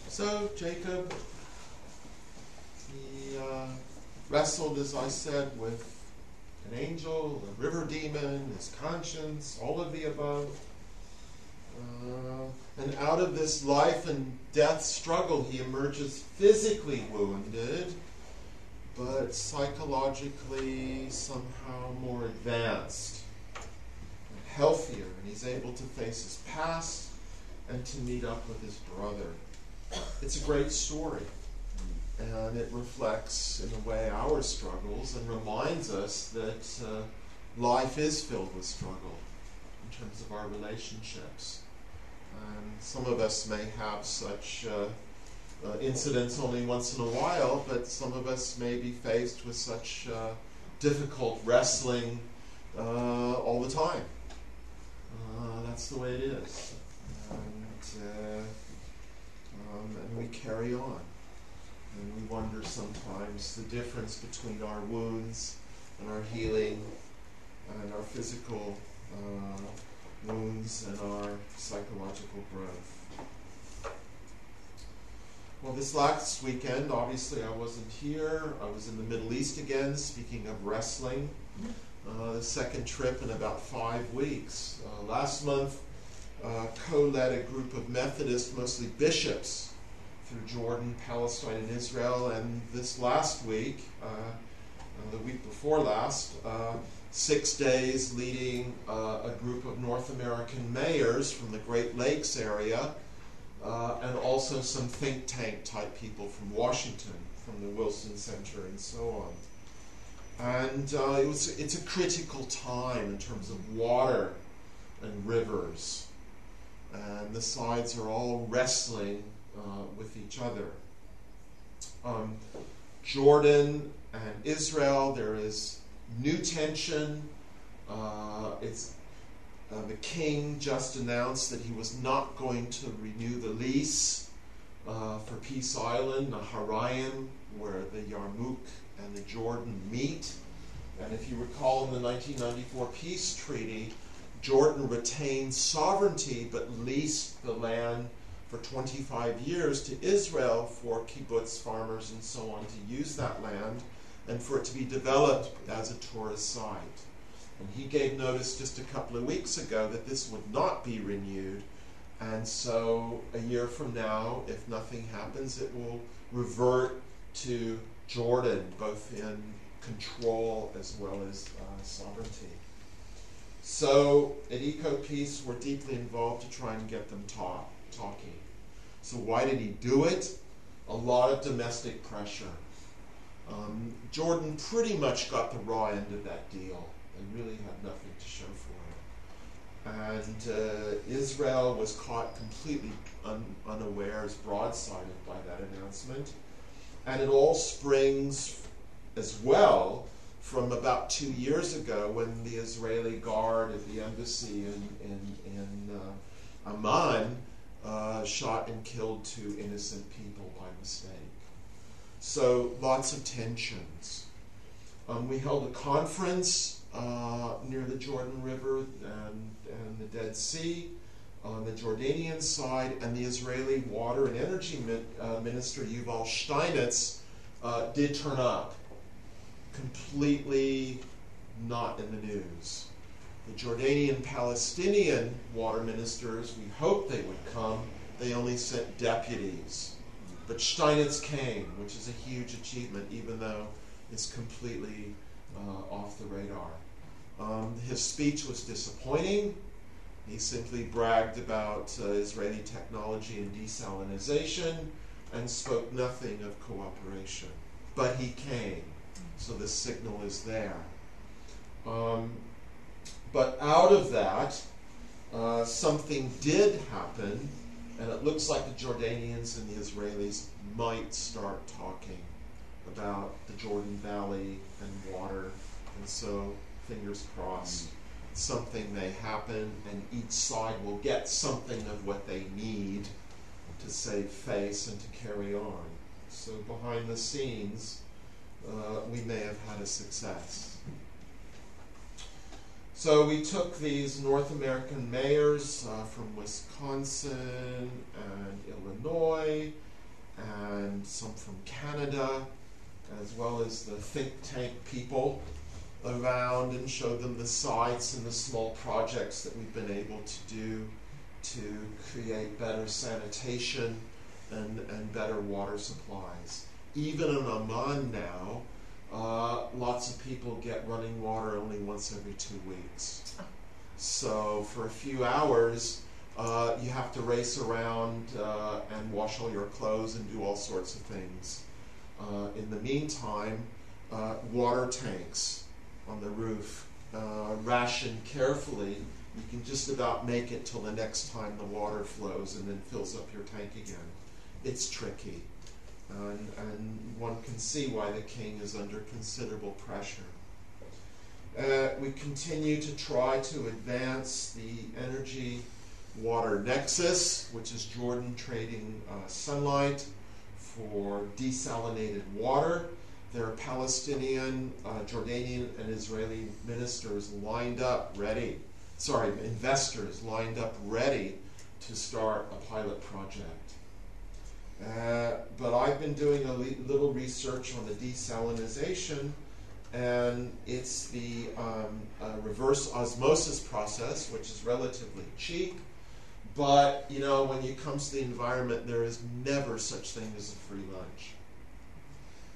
Speaker 5: So Jacob, he wrestled, as I said, with an angel, a river demon, his conscience, all of the above. And out of this life and death struggle, he emerges physically wounded, but psychologically somehow more advanced and healthier. And he's able to face his past and to meet up with his brother. It's a great story, and it reflects, in a way, our struggles and reminds us that life is filled with struggle in terms of our relationships. And some of us may have such incidents only once in a while, but some of us may be faced with such difficult wrestling all the time. That's the way it is. And and we carry on. And we wonder sometimes the difference between our wounds and our healing and our physical wounds and our psychological growth. Well, this last weekend, obviously I wasn't here. I was in the Middle East again, speaking of wrestling. The second trip in about 5 weeks. Last month, co-led a group of Methodists, mostly bishops, through Jordan, Palestine, and Israel. And this last week, the week before last, 6 days leading a group of North American mayors from the Great Lakes area, and also some think tank type people from Washington, from the Wilson Center and so on. And it's a critical time in terms of water and rivers. And the sides are all wrestling with each other. Jordan and Israel, there is new tension. The king just announced that he was not going to renew the lease for Peace Island, Naharaim, where the Yarmouk and the Jordan meet. And if you recall, in the 1994 peace treaty, Jordan retained sovereignty but leased the land for 25 years to Israel for kibbutz farmers and so on to use that land and for it to be developed as a tourist site. And he gave notice just a couple of weeks ago that this would not be renewed. And so a year from now, if nothing happens, it will revert to Jordan, both in control as well as sovereignty. So at EcoPeace, we're deeply involved to try and get them talking. So why did he do it? A lot of domestic pressure. Jordan pretty much got the raw end of that deal and really had nothing to show for it. And Israel was caught completely unawares, broadsided by that announcement. And it all springs as well from about 2 years ago when the Israeli guard at the embassy in Amman shot and killed 2 innocent people by mistake. So lots of tensions. We held a conference near the Jordan River and the Dead Sea on the Jordanian side, and the Israeli Water and Energy Minister Yuval Steinitz did turn up. Completely not in the news. The Jordanian-Palestinian water ministers, we hoped they would come. They only sent deputies. But Steinitz came, which is a huge achievement, even though it's completely off the radar. His speech was disappointing. He simply bragged about Israeli technology and desalinization and spoke nothing of cooperation. But he came. So the signal is there. But out of that, something did happen, and it looks like the Jordanians and the Israelis might start talking about the Jordan Valley and water. And so, fingers crossed, something may happen, and each side will get something of what they need to save face and to carry on. So behind the scenes, we may have had a success. So we took these North American mayors from Wisconsin and Illinois, and some from Canada, as well as the think tank people around, and showed them the sites and the small projects that we've been able to do to create better sanitation and better water supplies. Even in Amman now, lots of people get running water only once every 2 weeks. So for a few hours, you have to race around and wash all your clothes and do all sorts of things. In the meantime, water tanks on the roof, rationed carefully. You can just about make it till the next time the water flows and then fills up your tank again. It's tricky. And one can see why the king is under considerable pressure. We continue to try to advance the energy water nexus, which is Jordan trading sunlight for desalinated water. There are Palestinian, Jordanian, and Israeli investors lined up ready to start a pilot project. But I've been doing a little research on the desalinization, and it's the reverse osmosis process, which is relatively cheap. But, when it comes to the environment, there is never such thing as a free lunch.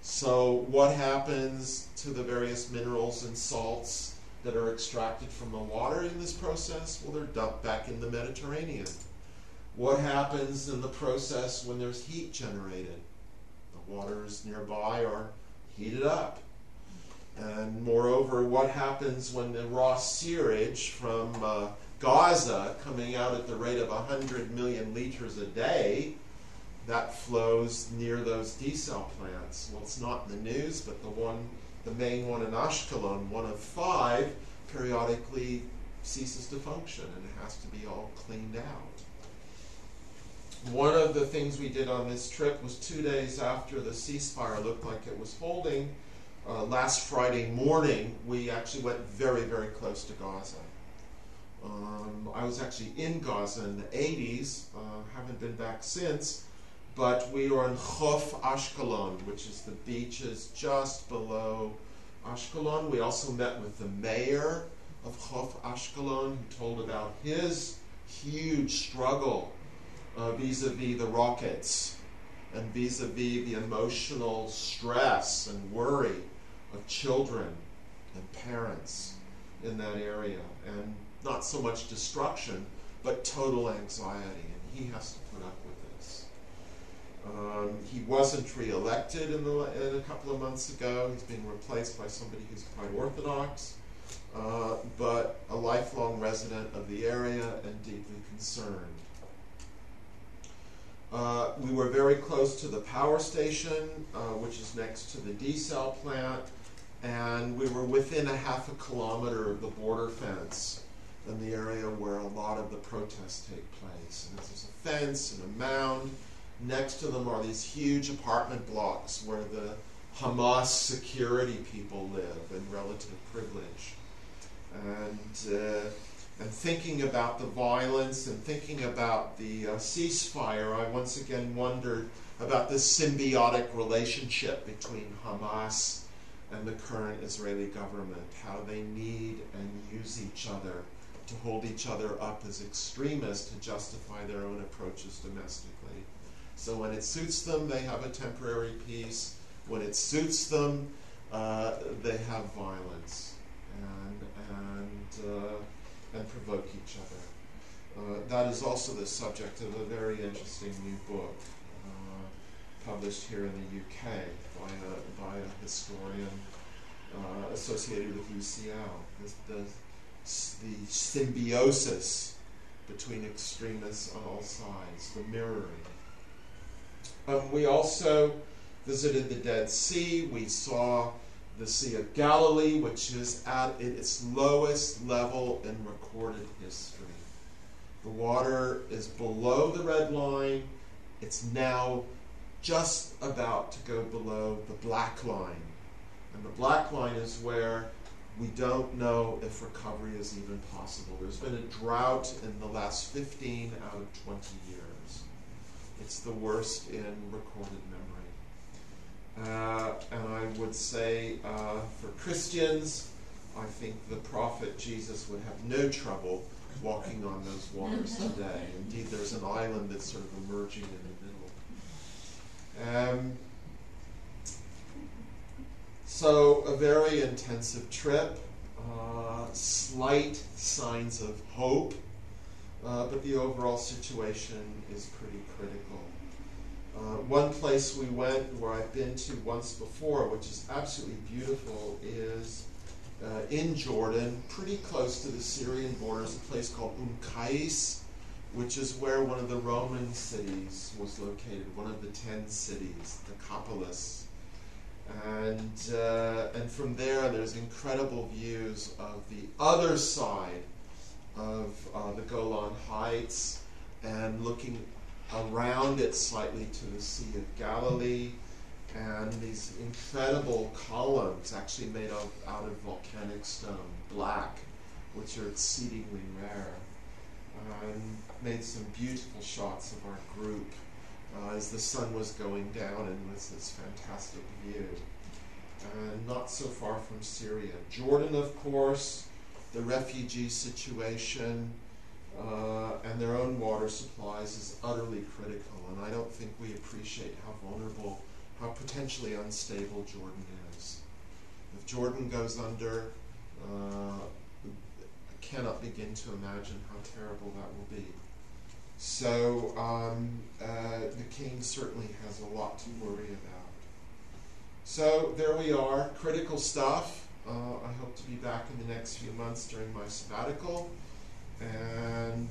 Speaker 5: So what happens to the various minerals and salts that are extracted from the water in this process? Well, they're dumped back in the Mediterranean. What happens in the process when there's heat generated? The waters nearby are heated up. And moreover, what happens when the raw sewage from Gaza, coming out at the rate of 100 million liters a day, that flows near those desal plants? Well, it's not in the news, but the main one in Ashkelon, one of 5, periodically ceases to function, and it has to be all cleaned out. One of the things we did on this trip was 2 days after the ceasefire looked like it was holding. Last Friday morning, we actually went very, very close to Gaza. I was actually in Gaza in the 80s, haven't been back since, but we were in Chof Ashkelon, which is the beaches just below Ashkelon. We also met with the mayor of Chof Ashkelon, who told about his huge struggle vis-a-vis the rockets and vis-a-vis the emotional stress and worry of children and parents in that area, and not so much destruction, but total anxiety, and he has to put up with this. He wasn't re-elected in a couple of months ago. He's being replaced by somebody who's quite orthodox, but a lifelong resident of the area and deeply concerned. We were very close to the power station, which is next to the desal plant, and we were within a half a kilometer of the border fence in the area where a lot of the protests take place. And there's a fence and a mound. Next to them are these huge apartment blocks where the Hamas security people live in relative privilege. And thinking about the violence and thinking about the ceasefire, I once again wondered about this symbiotic relationship between Hamas and the current Israeli government, how they need and use each other to hold each other up as extremists to justify their own approaches domestically. So when it suits them, they have a temporary peace. When it suits them, they have violence and provoke each other. That is also the subject of a very interesting new book published here in the UK by a historian associated with UCL. The symbiosis between extremists on all sides, the mirroring. We also visited the Dead Sea. We saw the Sea of Galilee, which is at its lowest level in recorded history. The water is below the red line. It's now just about to go below the black line. And the black line is where we don't know if recovery is even possible. There's been a drought in the last 15 out of 20 years. It's the worst in recorded memory. And I would say for Christians, I think the prophet Jesus would have no trouble walking on those waters today. Indeed, there's an island that's sort of emerging in the middle. So a very intensive trip, slight signs of hope, but the overall situation is pretty critical. One place we went where I've been to once before, which is absolutely beautiful, is in Jordan, pretty close to the Syrian borders, a place called Qais, which is where one of the Roman cities was located, one of the 10 cities, the Capolis. And from there's incredible views of the other side of the Golan Heights and looking around it slightly to the Sea of Galilee, and these incredible columns actually made out of volcanic stone, black, which are exceedingly rare. And made some beautiful shots of our group as the sun was going down, and was this fantastic view. And not so far from Syria. Jordan, of course, the refugee situation, and their own water supplies is utterly critical, and I don't think we appreciate how vulnerable, how potentially unstable Jordan is. If Jordan goes under, I cannot begin to imagine how terrible that will be. So the king certainly has a lot to worry about. So there we are, critical stuff. I hope to be back in the next few months during my sabbatical. And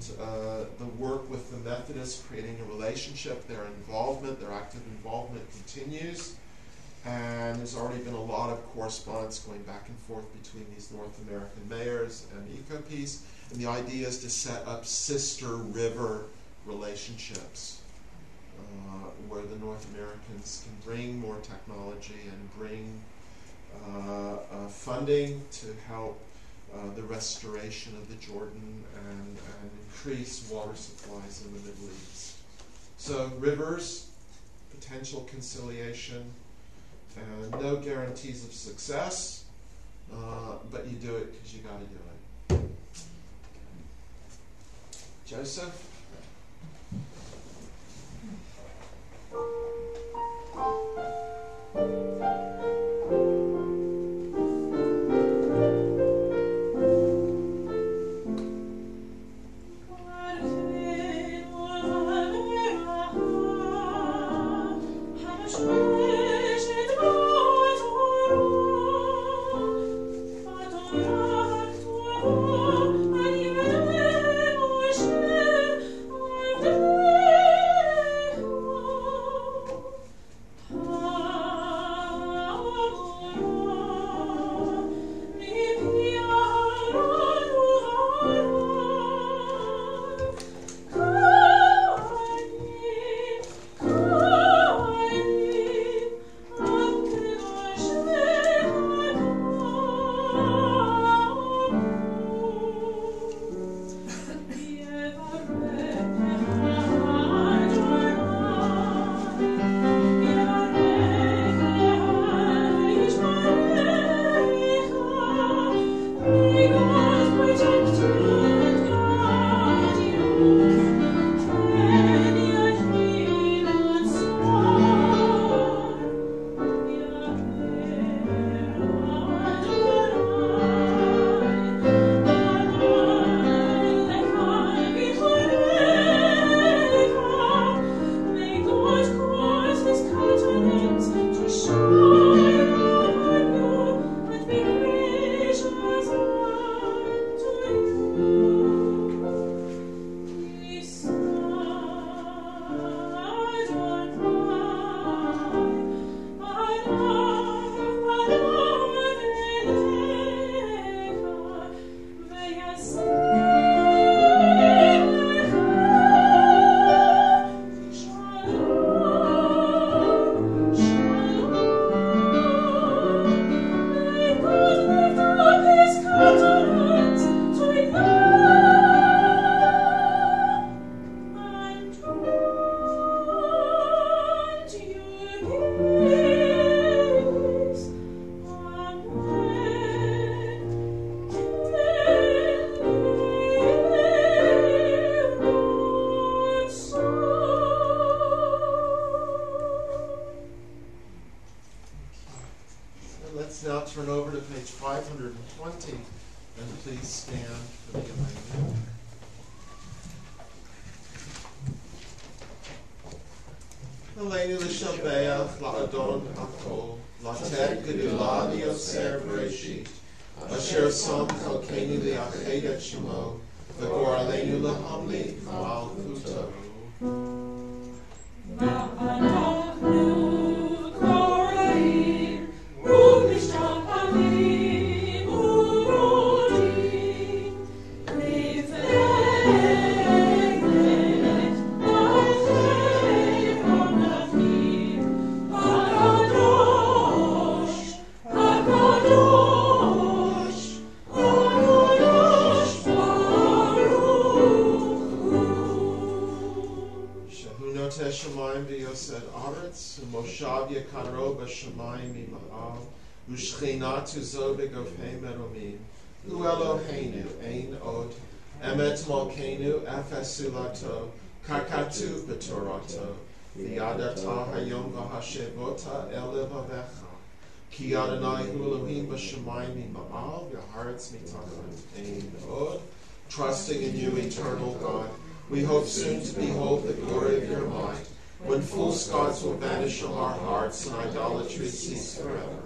Speaker 5: the work with the Methodists, creating a relationship, their active involvement continues. And there's already been a lot of correspondence going back and forth between these North American mayors and EcoPeace. And the idea is to set up sister river relationships where the North Americans can bring more technology and bring funding to help the restoration of the Jordan and increase water supplies in the Middle East. So rivers, potential conciliation, and no guarantees of success, but you do it because you got to do it. Joseph? Turn over to page 520, and please stand for the Aleinu. Aleinu l'shabeach la'adon hakol, latet gedula liyoser b'reshit, asher som chalkenu li'ached et shemo, v'gor aleinu l'hamli malchuto.
Speaker 3: Live
Speaker 5: Shamayim v'yosed aretz, u'moshav yekaro b'shamayim ima'al, u'shchinatu zo b'gofhei meromin, hu Eloheinu ein od, emet malkeinu efesulato, kakatu b'torato, v'yadata hayom v'hashevota el levavecha, ki Adonai hu Elohim b'shamayim ima'al, v'haaretz mitachat ein od. Trusting in you, eternal God, we hope soon to behold the glory of your might, when false gods will vanish from our hearts and idolatry cease forever.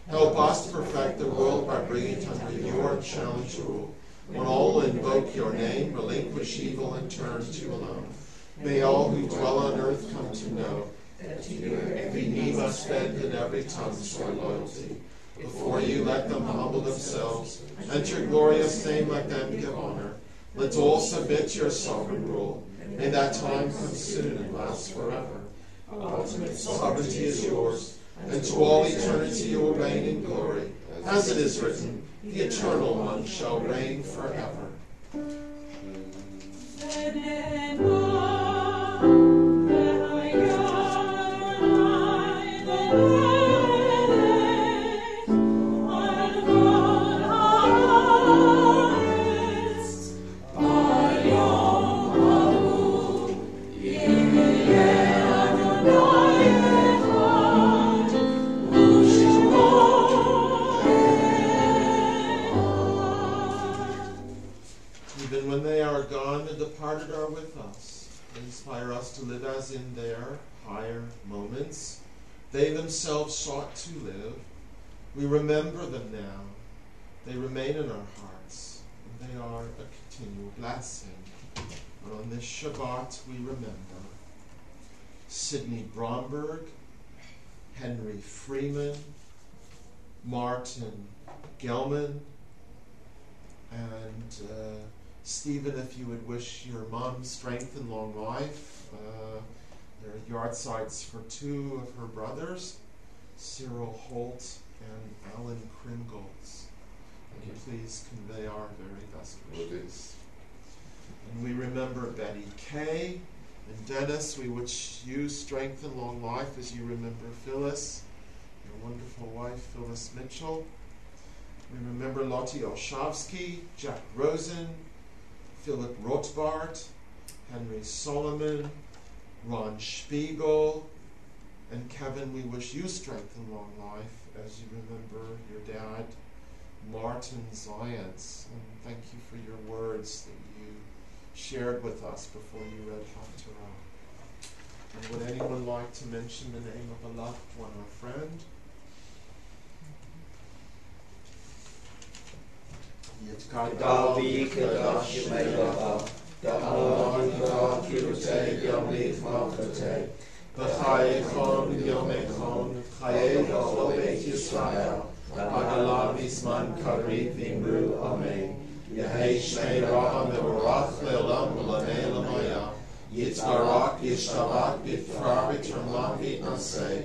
Speaker 5: Help us to perfect the world by bringing it under your unchallenged rule. When all will invoke your name, relinquish evil and turn to you alone. May all who dwell on earth come to know that every knee must bend and every tongue swear loyalty. Before you let them humble themselves, and to your glorious name let them give honor. Let all submit to your sovereign rule. May that time come soon and last forever. Ultimate sovereignty is yours, and to all eternity you will reign in glory. As it is written, the Eternal One shall reign forever. When they are gone, the departed are with us. They inspire us to live as in their higher moments they themselves sought to live. We remember them now. They remain in our hearts, and they are a continual blessing. And on this Shabbat we remember Sidney Bromberg, Henry Freeman, Martin Gelman, and Stephen, if you would wish your mom strength and long life. There are yard sites for two of her brothers, Cyril Holt and Alan Kringles. And you please convey our very best wishes. And we remember Betty Kay and Dennis. We wish you strength and long life as you remember Phyllis, your wonderful wife, Phyllis Mitchell. We remember Lottie Olshavsky, Jack Rosen, Philip Rothbart, Henry Solomon, Ron Spiegel, and Kevin, we wish you strength and long life as you remember your dad, Martin Zients. And thank you for your words that you shared with us before you read Haftarah. And would anyone like to mention the name of a loved one or friend?
Speaker 6: Yitgadal v'yikadash shemei Baba, Da'amon yikad kirutei yomich malchutei, V'chayechon yomechon, Chayei v'chol beit Yisrael, Hagala v'zman karid v'imru amen. Yehei shmei ra'am v'orach le'olam v'lanei l'maya, Yitzbarak yishtabak b'frar v'termam v'itnasei,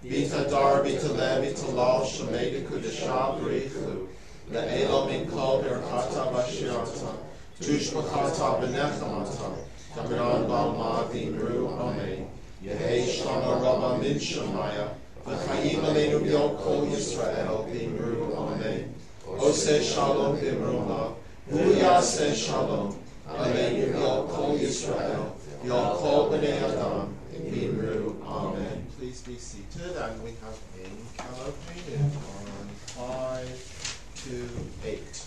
Speaker 6: V'tadar v'taleh v'talal shemei d'kudashah b'richu, Le'elo min kol berchata v'shirata, Tushbachata v'nechamata, Damran b'alma v'imru amen. Yehei shlama rabba min shemaya, V'chayim aleinu b'yom kol Yisrael v'imru amen. Oseh shalom v'imruha, Hu yaseh shalom, aleinu b'yom kol Yisrael, Yom kol b'nei Adam v'imru amen.
Speaker 5: Please be seated, and we have a campaign on 5 to 8.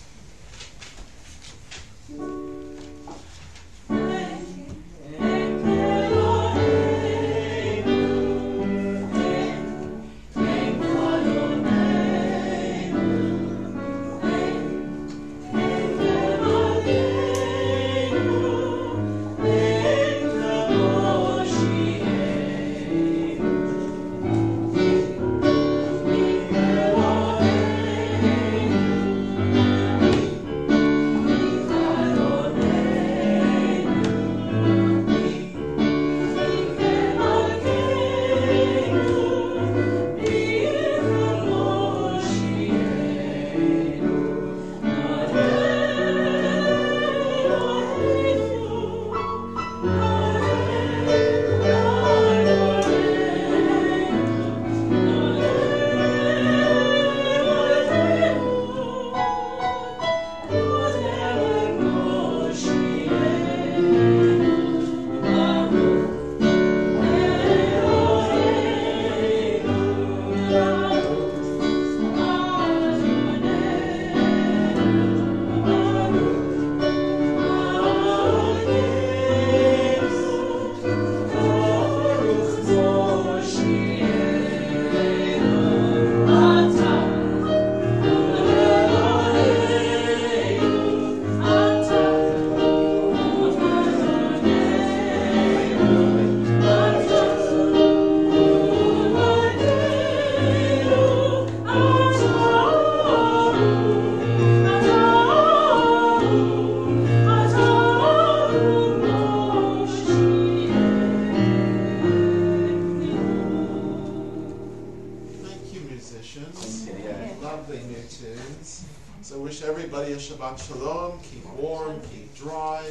Speaker 7: Amen.
Speaker 5: strong, keep warm, keep dry.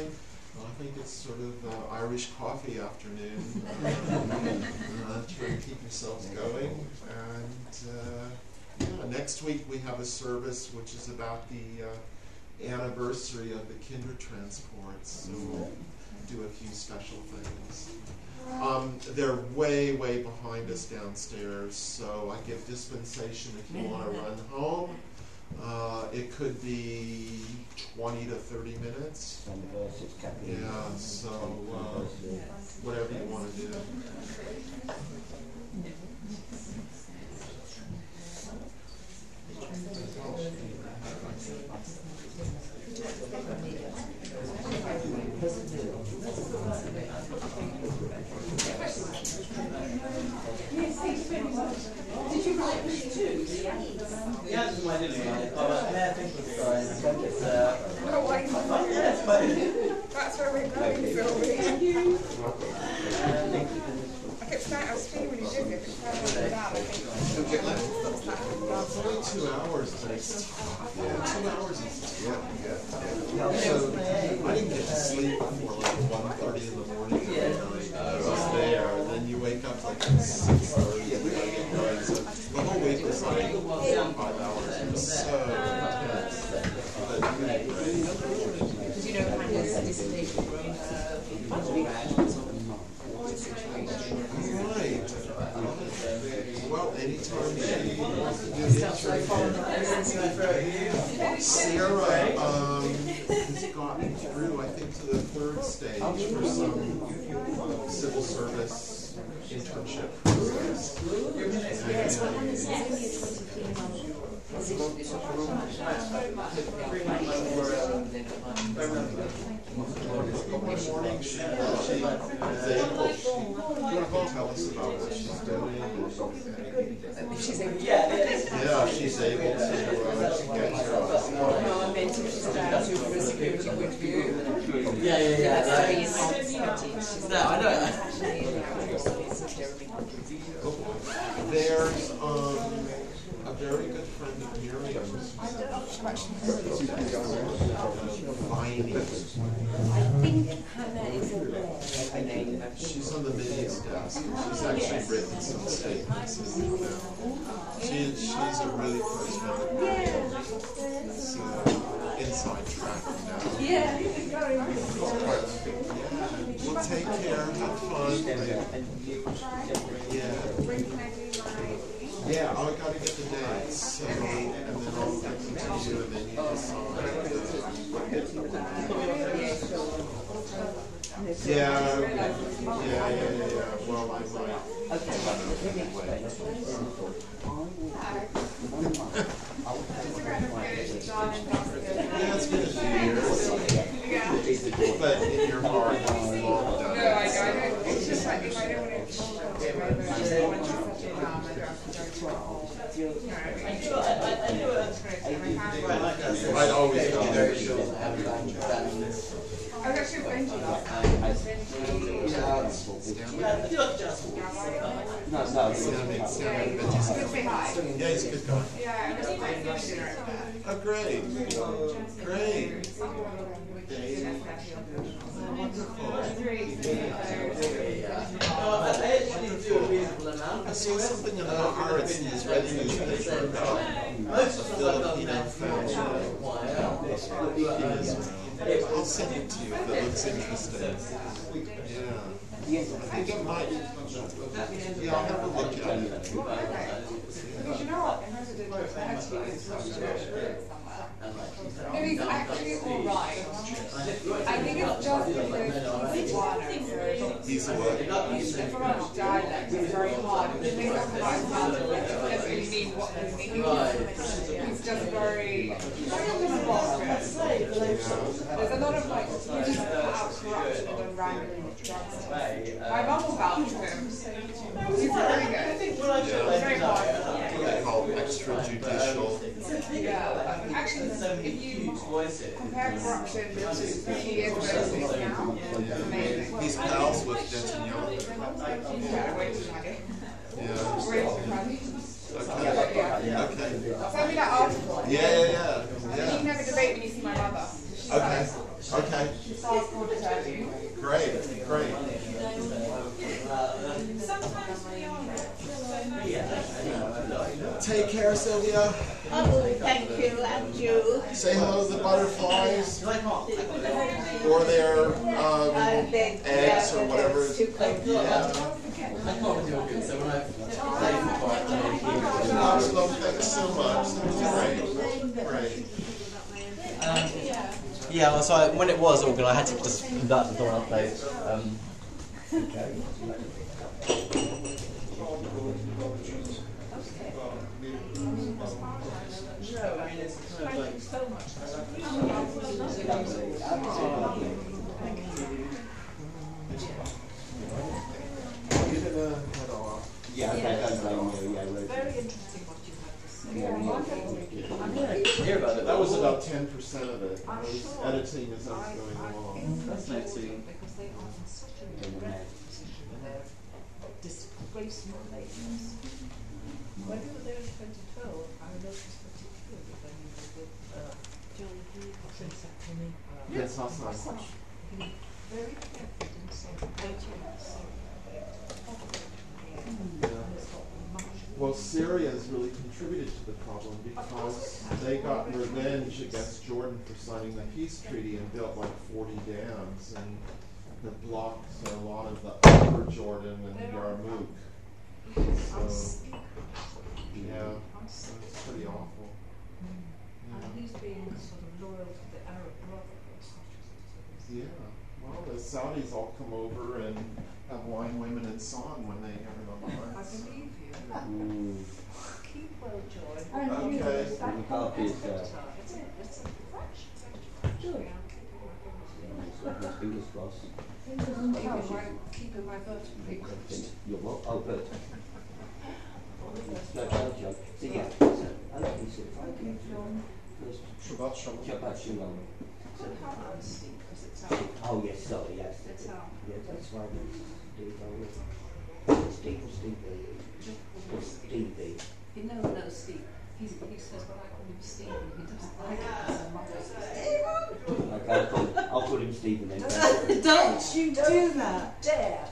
Speaker 5: I think it's sort of Irish coffee afternoon. Try to keep yourselves going. And next week we have a service which is about the anniversary of the Kindertransport. So we'll do a few special things. They're way, way behind us downstairs, so I give dispensation if you want to run home. It could be 20 to 30 minutes. Yeah, so whatever you want to do.
Speaker 3: Did you write this too?
Speaker 1: Yeah, this is my little one. I think it's
Speaker 7: That's where we're going, Phil. I kept saying, I was feeling really dizzy. I kept trying to down. I think
Speaker 5: It's only 2 hours, but it's tough. Yeah, 2 hours is tough. So I didn't get to sleep before like 1:30 in the morning every night. I was there, and then you wake up like at 6:30 and you gotta get going. So the whole week was like 4 or 5 hours. It was so intense. But really great.
Speaker 2: Because you know, kind of this
Speaker 5: Right. Well, anytime she wants to do the interview. Sarah has gotten through, I think, to the 3rd stage for some civil service internship process. Good morning. She's able. You want to tell us about what she's doing?
Speaker 2: she's able to.
Speaker 5: Yeah, she's able to get here.
Speaker 2: No, I meant if she's down to for a security point of view.
Speaker 1: Yeah.
Speaker 2: That's very insensitive.
Speaker 1: No, I know.
Speaker 5: There's a very good friend of Miriam's. Viney.
Speaker 3: I think Hannah is aware.
Speaker 5: She's on the Minnie's desk, and she's actually written some statements in email. She's a really close friend of Miriam. It's inside track now.
Speaker 3: Yeah.
Speaker 5: Well, take care, have fun. Yeah, I gotta get the dates, so, and then I'll get them to you, and then you decide. Yeah. Well, I might. Yeah, it's been a few years. But in your heart, it's long done.
Speaker 7: No, I don't. It's just like if I don't want to
Speaker 5: I always go there.
Speaker 7: I was actually with Benji last night. Just to say hi.
Speaker 5: Yeah, he's a good guy.
Speaker 7: Yeah, I was like dinner over there.
Speaker 5: Oh, great. Great. I saw something in Haaretz read newspaper about a Filipino family in Israel. I'll send it to you if it looks interesting. Yeah. I think it might. Yeah, I'll have a look at it.
Speaker 7: Because you know what? In terms of the actually it's maybe he's actually alright. I think it's just because he's one.
Speaker 5: He's what?
Speaker 7: He's from a dialect. It's very hard. The thing that's quite hard to doesn't really mean what he's meaning. He's just very. He's like on the spot. There's a lot of like, you just put out corruption and wrangling drugs. My mum will vouch for him. He's very good. It's very hard.
Speaker 5: What they call extrajudicial.
Speaker 7: Yeah, actually, if you compare corruption to 50 years ago versus now, it's amazing.
Speaker 5: He's pals with Netanyahu.
Speaker 7: Yeah, way too many.
Speaker 5: Yeah.
Speaker 7: Way too many.
Speaker 5: Okay.
Speaker 7: Send me that article.
Speaker 5: Yeah.
Speaker 7: You can have a debate when you see my mother. She
Speaker 5: Okay. Okay.
Speaker 7: She's asked for it.
Speaker 5: Great.
Speaker 2: Sometimes we are.
Speaker 5: Take care, Sylvia.
Speaker 3: Oh, thank you, and you.
Speaker 5: Say hello to the butterflies. Or their eggs or whatever. Yeah. Absolutely. Thanks so much. Great.
Speaker 1: Yeah, well, so when it was organised, I had to just conduct the door update. Yeah, okay, don't blame you. Yeah,
Speaker 2: Very interesting what you had to say.
Speaker 5: That was about 10% of it. I was editing as I was going along.
Speaker 2: Fascinating. Because they are in such a dreadful position with their disgraceful ladies. When we were there in 2012, I noticed particularly when we were with John Prince Anthony.
Speaker 5: Yes, last night.
Speaker 2: He very carefully didn't say 80%.
Speaker 5: Well, Syria has really contributed to the problem because they got revenge against Jordan for signing the peace treaty and built like 40 dams and that blocked a lot of the upper Jordan and Yarmouk. So, yeah, it's pretty awful.
Speaker 2: And he's being sort of loyal to the Arab Brotherhood, such as it is.
Speaker 5: Yeah, well, the Saudis all come over and have wine, women, and song when they have it on the
Speaker 2: I
Speaker 5: hearts.
Speaker 2: believe you. Keep well, Joy.
Speaker 5: Okay.
Speaker 2: It's a fraction.
Speaker 6: Fingers crossed.
Speaker 2: Keeping my vertebrae crossed.
Speaker 6: You're what? Oh, good. No, so yeah, so I like you said, if I can first
Speaker 5: Shabbat Shalom.
Speaker 6: Shabbat Shalom.
Speaker 2: But how about Steve? Because it's out.
Speaker 6: Oh yes, sorry, yes.
Speaker 2: It's out.
Speaker 6: Yeah, that's why Steve or Stevie. Or Stevie.
Speaker 2: No, Steve. He says, well, I call him Steve, and he doesn't like it because I'm not
Speaker 6: Okay, I'll call him Stephen then.
Speaker 3: Don't you do that.
Speaker 2: dare.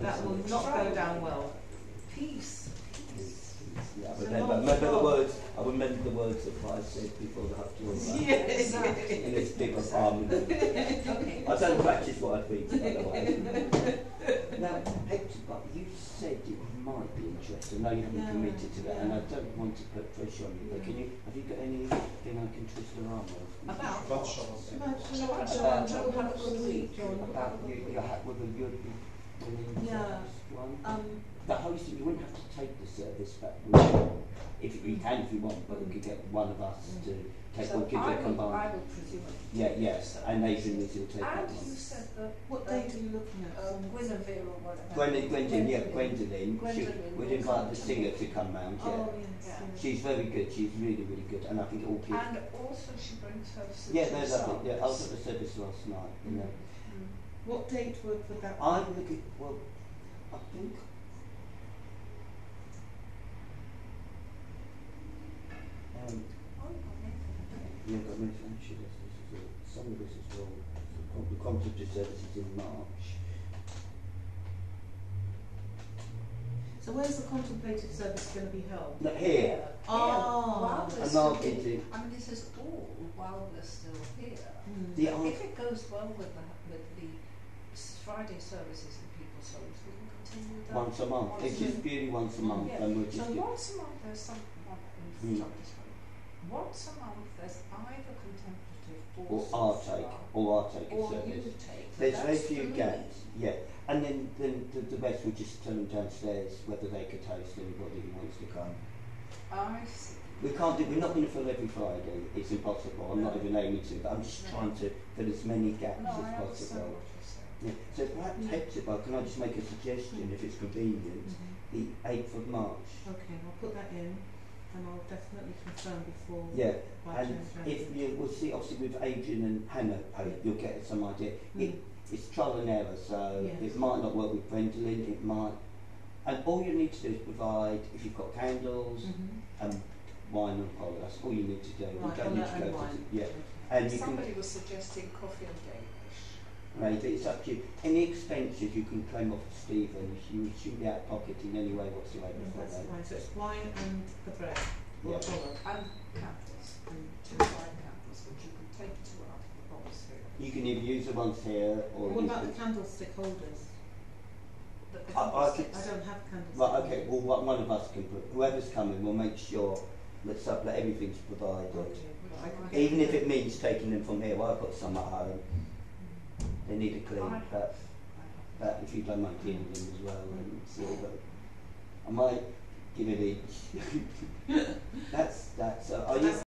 Speaker 3: That will not go down well.
Speaker 2: Peace.
Speaker 6: Yeah, but remember the words. I remember the words that Christ said before the haftarah.
Speaker 2: Yes.
Speaker 6: In this big harmony.
Speaker 2: Okay.
Speaker 6: I don't practice what I preach, by the way. Now, Hector, but you said it might be interesting. I know you haven't committed to that, and I don't want to put pressure on you. But have you got anything I can twist your arm with?
Speaker 2: About
Speaker 5: Shabbat Shalom.
Speaker 2: have a good week.
Speaker 6: About your hat with a good
Speaker 3: Yeah.
Speaker 6: one. The hosting, you wouldn't have to take the service, but if you can, if you want, but we could get one of us to take one, give it a combined.
Speaker 2: I will presume it.
Speaker 6: Yes, and Adrian is will take that
Speaker 2: And
Speaker 6: one.
Speaker 2: you said that
Speaker 3: What date are you looking at?
Speaker 2: Guinevere or whatever.
Speaker 6: Gwendolyn. We'd invite the singer to come round, yeah.
Speaker 3: Oh, yes.
Speaker 2: Yeah.
Speaker 6: She's very good, she's really, really good, and I think all people...
Speaker 2: And also she brings her sister.
Speaker 6: Yeah, no, lovely. Yeah, I was at the service last night, you know.
Speaker 3: What date would that be?
Speaker 6: I'm looking, well, I think... Yeah, but actually, some of this is well, the concept of services in March.
Speaker 3: So where's the contemplated service going to be held?
Speaker 6: No, here.
Speaker 3: Oh.
Speaker 2: While we're
Speaker 6: And
Speaker 2: still
Speaker 6: Mark
Speaker 2: here,
Speaker 6: did.
Speaker 2: I mean, this is all while we're still here.
Speaker 6: The
Speaker 2: If it goes well with the Friday services in People's Homes, we can continue that.
Speaker 6: once a month. It's just purely once a month,
Speaker 2: Yeah.
Speaker 6: and we'll
Speaker 2: So
Speaker 6: just do.
Speaker 2: once a month there's some. Once a month there's either contemplative
Speaker 6: Or our take
Speaker 2: or
Speaker 6: a
Speaker 2: you
Speaker 6: service.
Speaker 2: take.
Speaker 6: There's very
Speaker 2: That's
Speaker 6: few
Speaker 2: three.
Speaker 6: gaps, yeah. And then the rest we just tell them downstairs whether they could host anybody who wants to come.
Speaker 2: I see.
Speaker 6: We're not going to fill every Friday. It's impossible. I'm not even aiming to, but I'm just trying to fill as many gaps
Speaker 2: No,
Speaker 6: as
Speaker 2: I understand
Speaker 6: possible.
Speaker 2: what you're saying.
Speaker 6: Yeah. So perhaps Hector, can I just make a suggestion if it's convenient? The 8th of March.
Speaker 3: Okay, I'll put that in, and I'll definitely confirm before.
Speaker 6: Yeah,
Speaker 3: by
Speaker 6: and
Speaker 3: January.
Speaker 6: if you will see, obviously with Adrian and Hannah, you'll get some idea. It's trial and error, so
Speaker 3: Yes.
Speaker 6: it might not work with Gwendolyn, it might. And all you need to do is provide, if you've got candles and wine and cola, that's all you need to do. You
Speaker 3: Right,
Speaker 6: don't need
Speaker 3: cola
Speaker 6: to
Speaker 3: and
Speaker 6: go
Speaker 3: wine.
Speaker 6: to, yeah.
Speaker 3: Okay.
Speaker 6: And you
Speaker 2: Somebody was suggesting coffee and Danish.
Speaker 6: maybe it's up to you. Any expenses you can claim off of Stephen if you shouldn't be out of pocket in any way whatsoever for
Speaker 3: That's
Speaker 6: that.
Speaker 3: fine. So it's wine and the bread.
Speaker 6: Yeah.
Speaker 3: Or olive.
Speaker 2: And candles, and 2 wine candles, which you can take 2 out of the box here.
Speaker 6: You can either use the ones here or
Speaker 3: What
Speaker 6: use
Speaker 3: about
Speaker 6: the
Speaker 3: the candlestick holders?
Speaker 6: I could-
Speaker 3: I don't have candlestick.
Speaker 6: Right, okay, well one of us can put, whoever's coming will make sure that everything's provided.
Speaker 3: I can get
Speaker 6: Even if
Speaker 3: them.
Speaker 6: it means taking them from here, well, I've got some at home. They need a clean, but if you don't mind cleaning them as well, and silver. I might give it each. That's, are you,